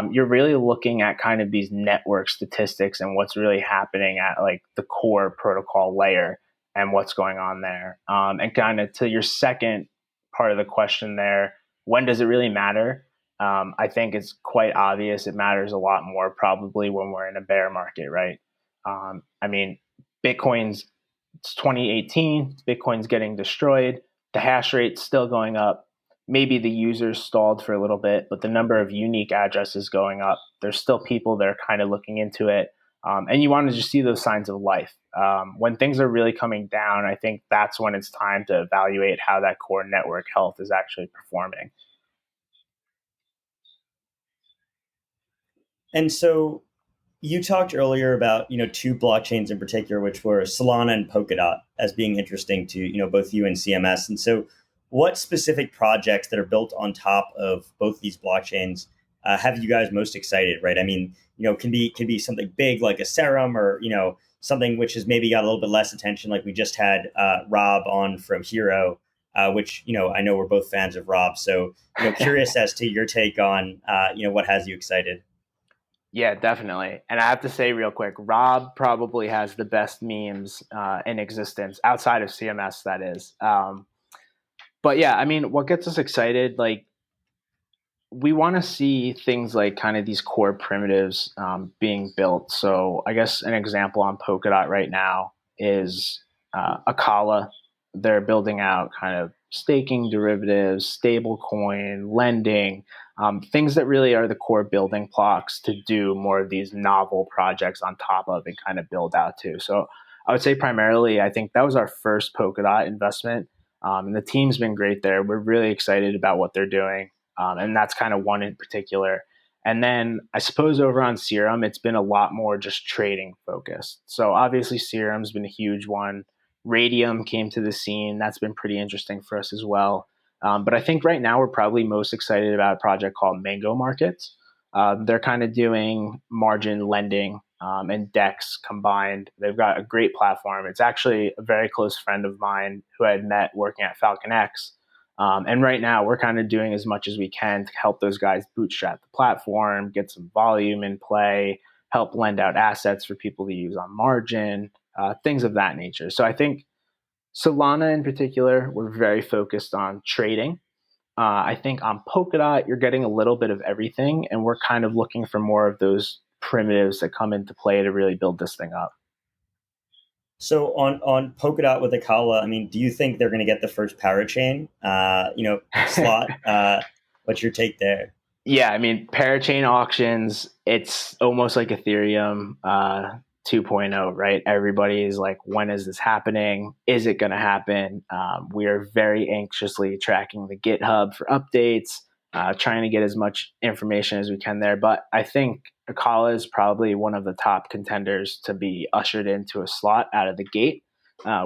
You're really looking at kind of these network statistics and what's really happening at like the core protocol layer and what's going on there. And kind of to your second part of the question there, when does it really matter? I think it's quite obvious it matters a lot more probably when we're in a bear market, right? I mean, Bitcoin's it's 2018, Bitcoin's getting destroyed, the hash rate's still going up. Maybe the users stalled for a little bit, but the number of unique addresses going up. There's still people that are kind of looking into it. And you want to just see those signs of life. When things are really coming down, I think that's when it's time to evaluate how that core network health is actually performing. And so you talked earlier about two blockchains in particular, which were Solana and Polkadot, as being interesting to both you and CMS. And so, what specific projects that are built on top of both these blockchains have you guys most excited? Right? I mean, can be something big like a Serum, or something which has maybe got a little bit less attention. Like we just had Rob on from Hero, which I know we're both fans of Rob. So curious as to your take on what has you excited. Yeah, definitely. And I have to say real quick, Rob probably has the best memes in existence outside of CMS, that is. But yeah, I mean, what gets us excited, like we want to see things like kind of these core primitives being built. So I guess an example on Polkadot right now is Akala. They're building out kind of staking derivatives, stable coin, lending, things that really are the core building blocks to do more of these novel projects on top of and kind of build out to. So I would say primarily, I think that was our first Polkadot investment. And the team's been great there. We're really excited about what they're doing. And that's kind of one in particular. And then I suppose over on Serum, it's been a lot more just trading focused. So obviously Serum's been a huge one. Radium came to the scene. That's been pretty interesting for us as well. But I think right now we're probably most excited about a project called Mango Markets. They're kind of doing margin lending and DEX combined. They've got a great platform. It's actually a very close friend of mine who I had met working at Falcon X. And right now we're kind of doing as much as we can to help those guys bootstrap the platform, get some volume in play, help lend out assets for people to use on margin, things of that nature. So I think Solana in particular, we're very focused on trading. I think on Polkadot, you're getting a little bit of everything, and we're kind of looking for more of those primitives that come into play to really build this thing up. So on Polkadot with Akala, I mean, do you think they're going to get the first parachain, slot? What's your take there? Yeah, I mean, parachain auctions, it's almost like Ethereum 2.0, right? Everybody is like, when is this happening? Is it going to happen? We are very anxiously tracking the GitHub for updates, trying to get as much information as we can there. But I think Akala is probably one of the top contenders to be ushered into a slot out of the gate.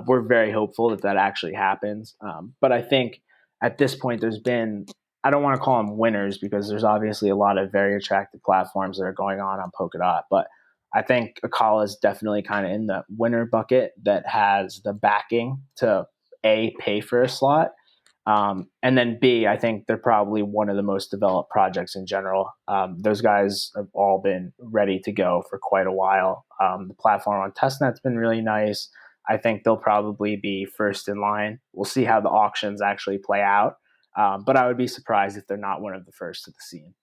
We're very hopeful that that actually happens. But I think at this point, there's been, I don't want to call them winners because there's obviously a lot of very attractive platforms that are going on Polkadot. But I think Akala is definitely kind of in the winner bucket that has the backing to pay for a slot, And then B, I think they're probably one of the most developed projects in general. Those guys have all been ready to go for quite a while. The platform on testnet's been really nice. I think they'll probably be first in line. We'll see how the auctions actually play out. But I would be surprised if they're not one of the first to the scene.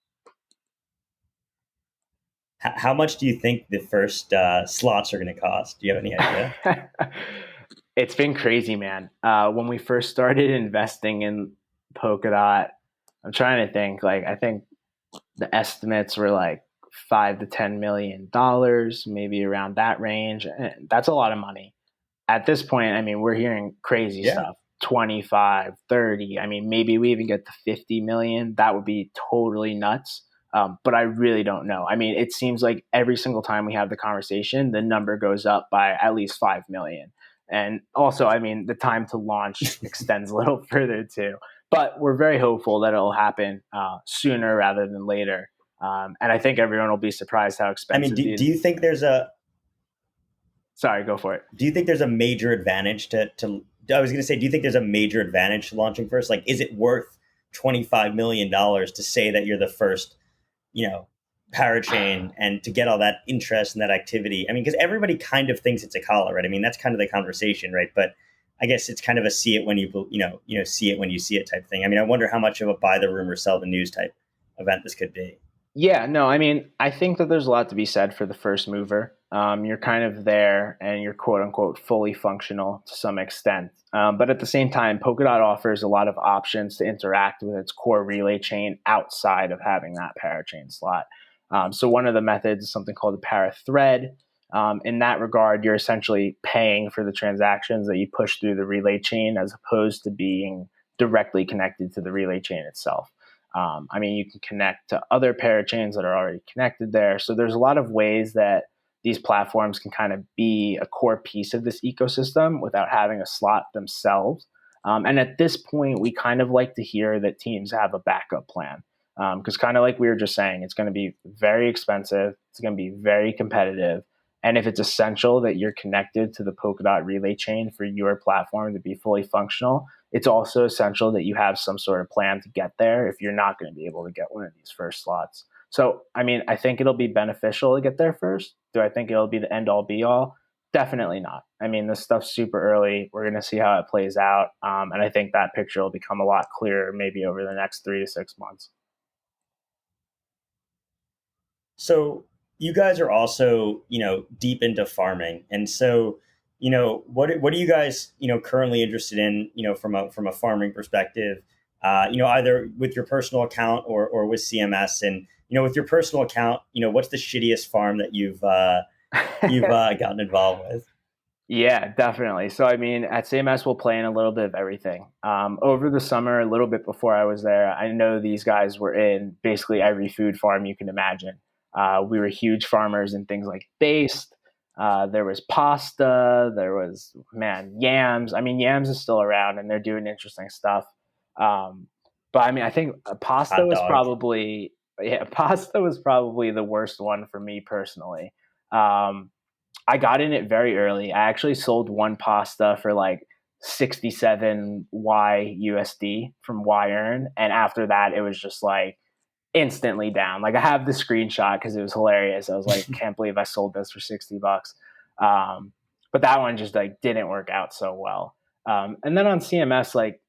How much do you think the first slots are going to cost? Do you have any idea? It's been crazy, man. When we first started investing in Polkadot, I'm trying to think. Like, I think the estimates were like $5 to $10 million, maybe around that range. And that's a lot of money. At this point, I mean, we're hearing crazy stuff. 25, 30. I mean, maybe we even get to 50 million. That would be totally nuts. But I really don't know. I mean, it seems like every single time we have the conversation, the number goes up by at least 5 million. And also, I mean, the time to launch extends a little further too. But we're very hopeful that it'll happen sooner rather than later. And I think everyone will be surprised how expensive. I mean, do you think there's a... Sorry, go for it. Do you think there's a major advantage to I was going to say, do you think there's a major advantage to launching first? Like, is it worth $25 million to say that you're the first, parachain and to get all that interest and that activity? I mean, because everybody kind of thinks it's a collar, right? I mean, that's kind of the conversation, right? But I guess it's kind of a see it when see it when you see it type thing. I mean, I wonder how much of a buy the rumor, sell the news type event this could be. Yeah, no, I mean, I think that there's a lot to be said for the first mover. You're kind of there and you're quote unquote fully functional to some extent. But at the same time, Polkadot offers a lot of options to interact with its core relay chain outside of having that parachain slot. So one of the methods is something called a parathread. In that regard, you're essentially paying for the transactions that you push through the relay chain as opposed to being directly connected to the relay chain itself. I mean, you can connect to other parachains that are already connected there. So there's a lot of ways that these platforms can kind of be a core piece of this ecosystem without having a slot themselves. And at this point, we kind of like to hear that teams have a backup plan. Because kind of like we were just saying, it's going to be very expensive. It's going to be very competitive. And if it's essential that you're connected to the Polkadot relay chain for your platform to be fully functional, it's also essential that you have some sort of plan to get there if you're not going to be able to get one of these first slots. So, I mean, I think it'll be beneficial to get there first. Do I think it'll be the end all be all? Definitely not. I mean, this stuff's super early. We're going to see how it plays out. And I think that picture will become a lot clearer maybe over the next 3 to 6 months. So you guys are also, deep into farming. And so, what are you guys, currently interested in, from a farming perspective, either with your personal account or with CMS? And, with your personal account, what's the shittiest farm that you've gotten involved with? Yeah, definitely. So, I mean, at CMS, we'll play in a little bit of everything. Over the summer, a little bit before I was there, I know these guys were in basically every food farm you can imagine. We were huge farmers in things like Based. There was pasta. There was, yams. I mean, yams is still around and they're doing interesting stuff. But I mean, I think pasta was probably the worst one for me personally. I got in it very early. I actually sold one pasta for like 67 USD from YEarn. And after that, it was just like instantly down. Like I have the screenshot because it was hilarious. I was like, can't believe I sold this for $60. But that one just like didn't work out so well. And then on CMS, like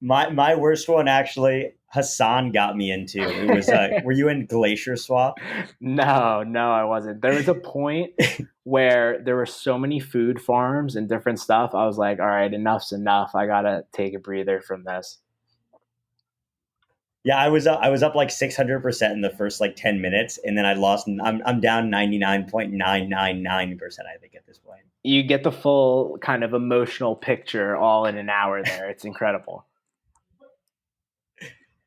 my worst one actually, Hassan got me into. It was were you in Glacier Swap? No, I wasn't. There was a point where there were so many food farms and different stuff. I was like, all right, enough's enough. I gotta take a breather from this. Yeah, I was up like 600% in the first like 10 minutes, and then I lost. I'm down 99.999%. I think at this point. You get the full kind of emotional picture all in an hour there. It's incredible.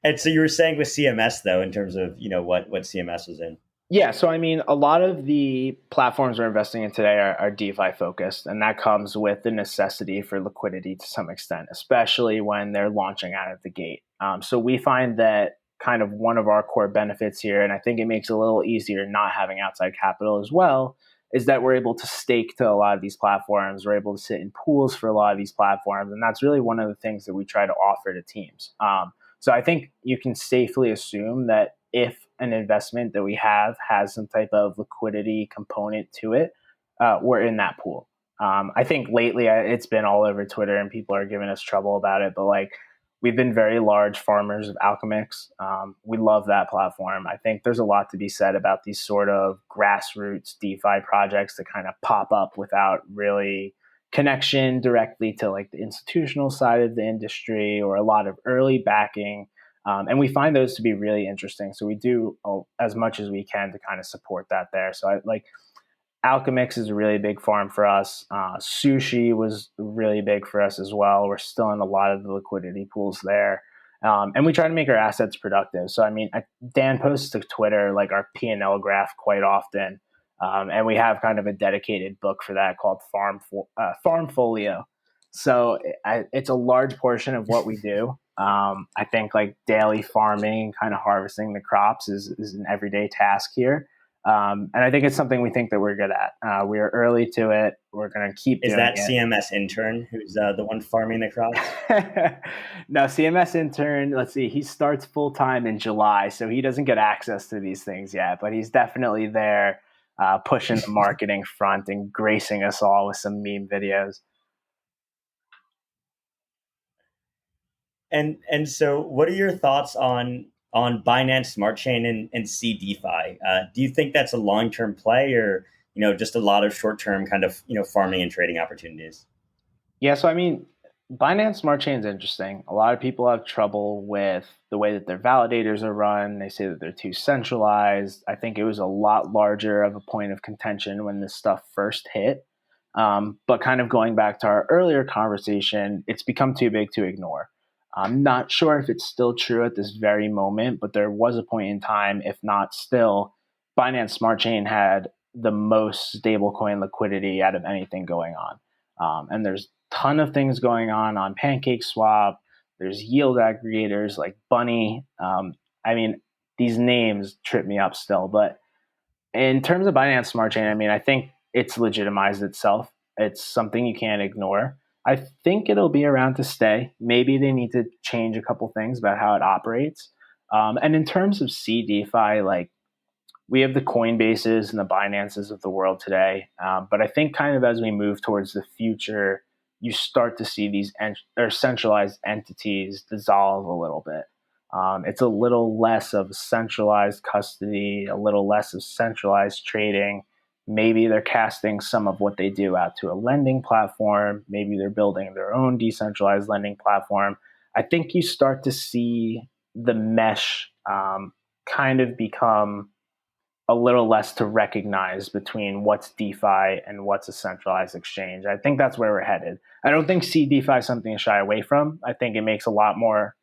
And so you were saying with CMS though, in terms of what CMS was in. Yeah, so I mean, a lot of the platforms we're investing in today are DeFi focused, and that comes with the necessity for liquidity to some extent, especially when they're launching out of the gate. So we find that kind of one of our core benefits here, and I think it makes it a little easier not having outside capital as well, is that we're able to stake to a lot of these platforms. We're able to sit in pools for a lot of these platforms. And that's really one of the things that we try to offer to teams. So I think you can safely assume that if an investment that we have has some type of liquidity component to it, we're in that pool. I think lately it's been all over Twitter and people are giving us trouble about it, but like we've been very large farmers of Alchemix. We love that platform. I think there's a lot to be said about these sort of grassroots DeFi projects that kind of pop up without really connection directly to like the institutional side of the industry or a lot of early backing. And we find those to be really interesting. So we do as much as we can to kind of support that there. So I like Alchemix is a really big farm for us. Sushi was really big for us as well. We're still in a lot of the liquidity pools there. And we try to make our assets productive. So, I mean, Dan posts to Twitter like our P&L graph quite often. And we have kind of a dedicated book for that called Farmfolio. So it's a large portion of what we do. I think like daily farming, kind of harvesting the crops is an everyday task here. And I think it's something we think that we're good at. We are early to it. We're going to keep doing it. Is that CMS intern who's the one farming the crops? No, CMS intern, let's see, he starts full-time in July, so he doesn't get access to these things yet, but he's definitely there pushing the marketing front and gracing us all with some meme videos. And so what are your thoughts on Binance Smart Chain and CDeFi? Do you think that's a long-term play or, just a lot of short-term kind of, farming and trading opportunities? Yeah, so I mean, Binance Smart Chain is interesting. A lot of people have trouble with the way that their validators are run. They say that they're too centralized. I think it was a lot larger of a point of contention when this stuff first hit. But kind of going back to our earlier conversation, it's become too big to ignore. I'm not sure if it's still true at this very moment, but there was a point in time, if not still, Binance Smart Chain had the most stablecoin liquidity out of anything going on. And there's a ton of things going on PancakeSwap. There's yield aggregators like Bunny. I mean, these names trip me up still. But in terms of Binance Smart Chain, I mean, I think it's legitimized itself. It's something you can't ignore. I think it'll be around to stay. Maybe they need to change a couple things about how it operates. And in terms of CDeFi, like we have the Coinbases and the Binances of the world today. But I think kind of as we move towards the future, you start to see these centralized entities dissolve a little bit. It's a little less of centralized custody, a little less of centralized trading. Maybe they're casting some of what they do out to a lending platform. Maybe they're building their own decentralized lending platform. I think you start to see the mesh kind of become a little less to recognize between what's DeFi and what's a centralized exchange. I think that's where we're headed. I don't think CDeFi is something to shy away from. I think it makes a lot more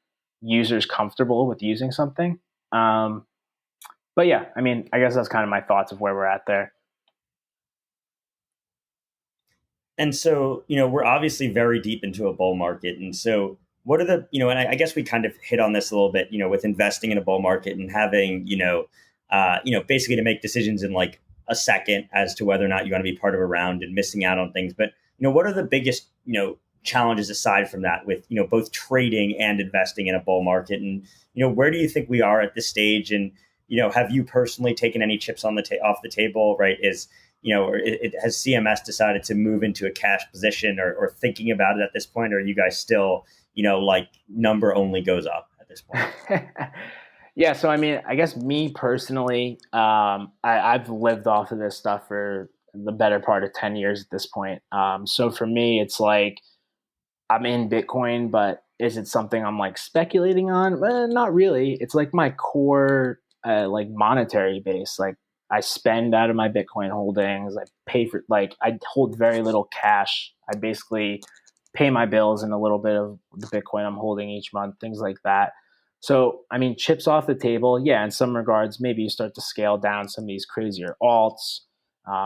users comfortable with using something. But yeah, I mean, I guess that's kind of my thoughts of where we're at there. And so, we're obviously very deep into a bull market. And so what are the, and I guess we kind of hit on this a little bit, with investing in a bull market and having, basically to make decisions in like a second as to whether or not you want to be part of a round and missing out on things. But, what are the biggest, challenges aside from that with, both trading and investing in a bull market? And, where do you think we are at this stage? And, have you personally taken any chips on off the table, right? Has CMS decided to move into a cash position or thinking about it at this point? Or are you guys still, like number only goes up at this point? Yeah. So, I mean, I guess me personally, I've lived off of this stuff for the better part of 10 years at this point. So for me, it's like, I'm in Bitcoin, but is it something I'm like speculating on? Not really. It's like my core, like monetary base. Like I spend out of my Bitcoin holdings. I pay for I hold very little cash. I basically pay my bills and a little bit of the Bitcoin I'm holding each month, things like that. So, I mean, chips off the table. Yeah, in some regards, maybe you start to scale down some of these crazier alts.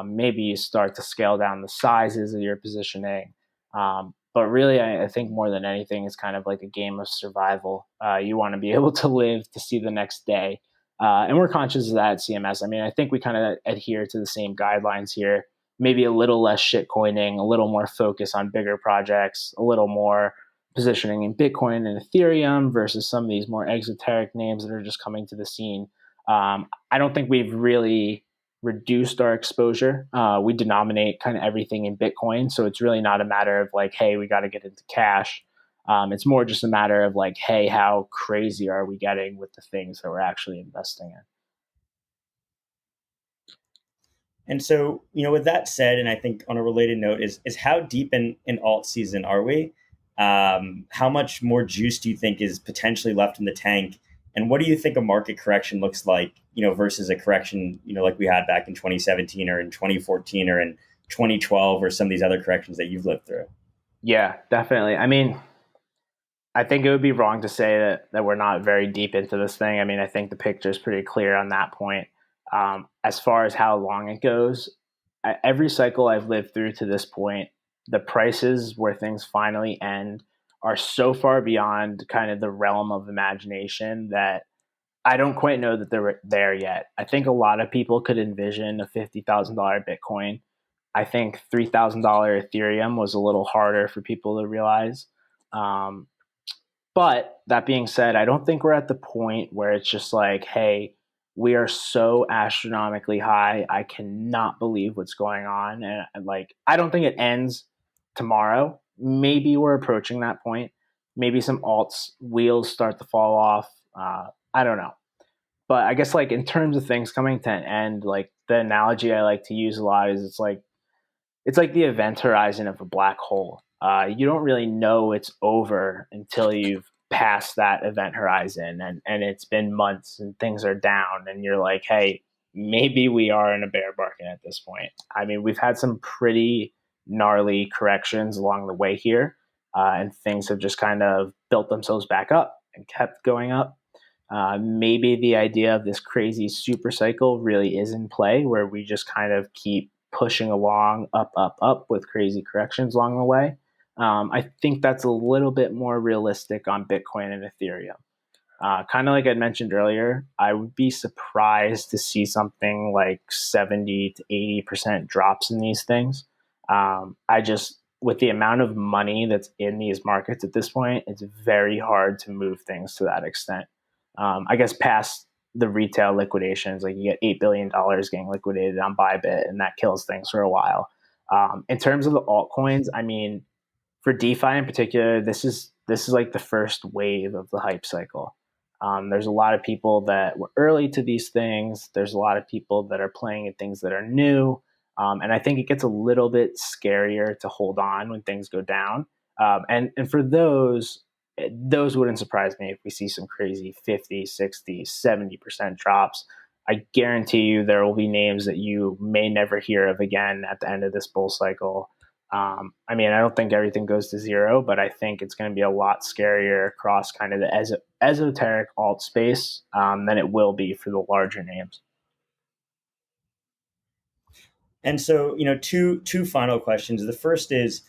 Maybe you start to scale down the sizes of your positioning. But really, I think more than anything, it's kind of like a game of survival. You want to be able to live to see the next day. And we're conscious of that at CMS. I mean, I think we kind of adhere to the same guidelines here. maybe a little less shitcoining, a little more focus on bigger projects, a little more positioning in Bitcoin and Ethereum versus some of these more exoteric names that are just coming to the scene. I don't think we've really reduced our exposure. We denominate kind of everything in Bitcoin. So it's really not a matter of like, hey, we got to get into cash. It's more just a matter of like, hey, how crazy are we getting with the things that we're actually investing in? And so, with that said, and I think on a related note, is how deep in alt season are we? How much more juice do you think is potentially left in the tank? And what do you think a market correction looks like, versus a correction, like we had back in 2017 or in 2014 or in 2012 or some of these other corrections that you've lived through? Yeah, definitely. I mean, I think it would be wrong to say that we're not very deep into this thing. I mean, I think the picture is pretty clear on that point. As far as how long it goes, every cycle I've lived through to this point, the prices where things finally end are so far beyond kind of the realm of imagination that I don't quite know that they're there yet. I think a lot of people could envision a $50,000 Bitcoin. I think $3,000 Ethereum was a little harder for people to realize. Um, but that being said, I don't think we're at the point where it's just like, hey, we are so astronomically high. I cannot believe what's going on. And like, I don't think it ends tomorrow. Maybe we're approaching that point. Maybe some alts wheels start to fall off. I don't know. But I guess like in terms of things coming to an end, like the analogy I like to use a lot is it's like the event horizon of a black hole. You don't really know it's over until you've passed that event horizon and it's been months and things are down and you're like, hey, maybe we are in a bear market at this point. I mean, we've had some pretty gnarly corrections along the way here, and things have just kind of built themselves back up and kept going up. Maybe the idea of this crazy super cycle really is in play where we just kind of keep pushing along up, up, up with crazy corrections along the way. I think that's a little bit more realistic on Bitcoin and Ethereum. Kind of like I mentioned earlier, I would be surprised to see something like 70 to 80% drops in these things. With the amount of money that's in these markets at this point, it's very hard to move things to that extent. I guess past the retail liquidations, like you get $8 billion getting liquidated on Bybit, and that kills things for a while. In terms of the altcoins, I mean, for DeFi in particular, this is like the first wave of the hype cycle. There's a lot of people that were early to these things. There's a lot of people that are playing in things that are new. And I think it gets a little bit scarier to hold on when things go down. And for those wouldn't surprise me if we see some crazy 50, 60, 70% drops. I guarantee you there will be names that you may never hear of again at the end of this bull cycle. I mean, I don't think everything goes to zero, but I think it's going to be a lot scarier across kind of the esoteric alt space than it will be for the larger names. And so, two final questions. The first is,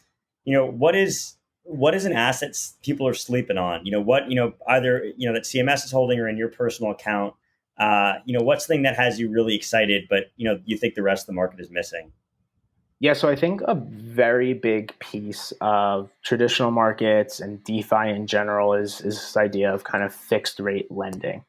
what is an asset people are sleeping on? Either that CMS is holding or in your personal account. What's the thing that has you really excited, but you think the rest of the market is missing? Yeah, so I think a very big piece of traditional markets and DeFi in general is this idea of kind of fixed rate lending.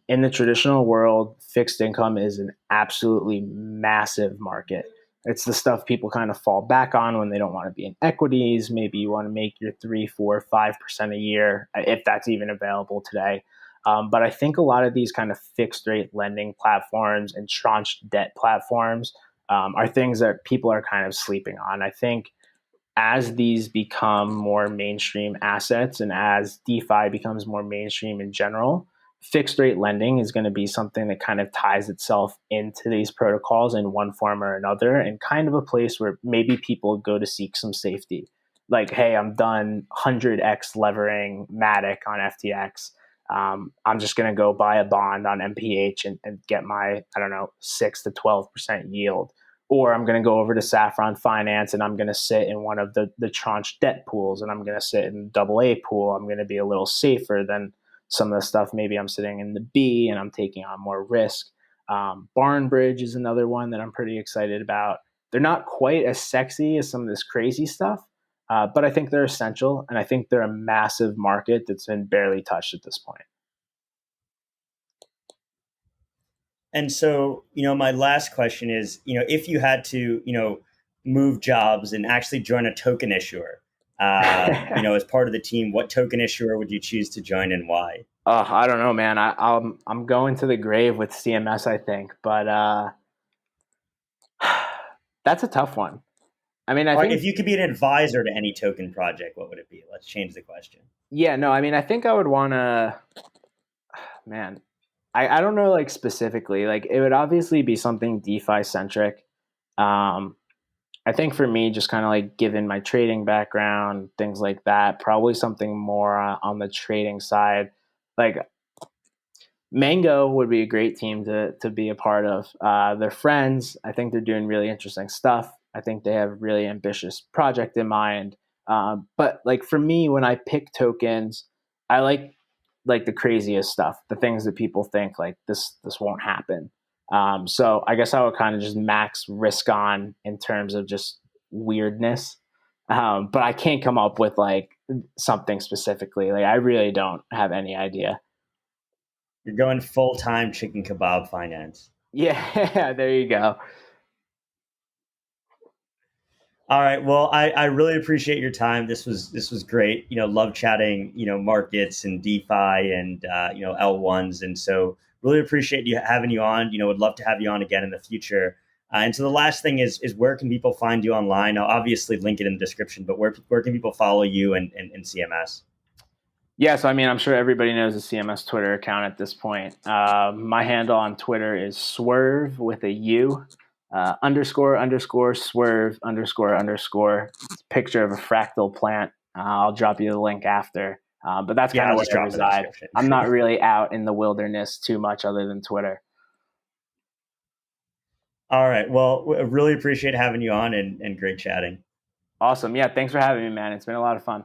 In the traditional world, fixed income is an absolutely massive market. It's the stuff people kind of fall back on when they don't want to be in equities. Maybe you want to make your 3, 4, 5% a year, if that's even available today. But I think a lot of these kind of fixed rate lending platforms and tranched debt platforms are things that people are kind of sleeping on. I think as these become more mainstream assets and as DeFi becomes more mainstream in general, fixed rate lending is going to be something that kind of ties itself into these protocols in one form or another, and kind of a place where maybe people go to seek some safety. Like, hey, I'm done 100x levering Matic on FTX. I'm just going to go buy a bond on MPH and get my, I don't know, 6 to 12% yield. Or I'm going to go over to Saffron Finance and I'm going to sit in one of the tranche debt pools and I'm going to sit in the AA pool. I'm going to be a little safer than some of the stuff. Maybe I'm sitting in the B and I'm taking on more risk. Barnbridge is another one that I'm pretty excited about. They're not quite as sexy as some of this crazy stuff, but I think they're essential, and I think they're a massive market that's been barely touched at this point. And so, my last question is, if you had to, move jobs and actually join a token issuer, as part of the team, what token issuer would you choose to join and why? I don't know, man. I'm going to the grave with CMS, I think, but that's a tough one. I mean, I think if you could be an advisor to any token project, what would it be? Let's change the question. Yeah, no, I mean, I think I would want to, man, I don't know, like specifically, like it would obviously be something DeFi centric. I think for me, just kind of like given my trading background, things like that, probably something more on the trading side. Like Mango would be a great team to be a part of. They're friends. I think they're doing really interesting stuff. I think they have a really ambitious project in mind. But like for me, when I pick tokens, I like the craziest stuff, the things that people think like this won't happen. So I guess I would kind of just max risk on in terms of just weirdness. But I can't come up with like something specifically. Like I really don't have any idea. You're going full-time chicken kebab finance. Yeah, there you go. All right. Well, I really appreciate your time. This was great. Love chatting, markets and DeFi and L1s. And so really appreciate having you on. Would love to have you on again in the future. And so the last thing is where can people find you online? I'll obviously link it in the description, but where can people follow you and CMS? Yeah, so I mean, I'm sure everybody knows the CMS Twitter account at this point. My handle on Twitter is swerve with a U, __ swerve __ picture of a fractal plant. I'll drop you the link after. But that's kind of where I reside. I'm not really out in the wilderness too much other than Twitter. All right. Well, I really appreciate having you on and great chatting. Awesome. Yeah, thanks for having me, man. It's been a lot of fun.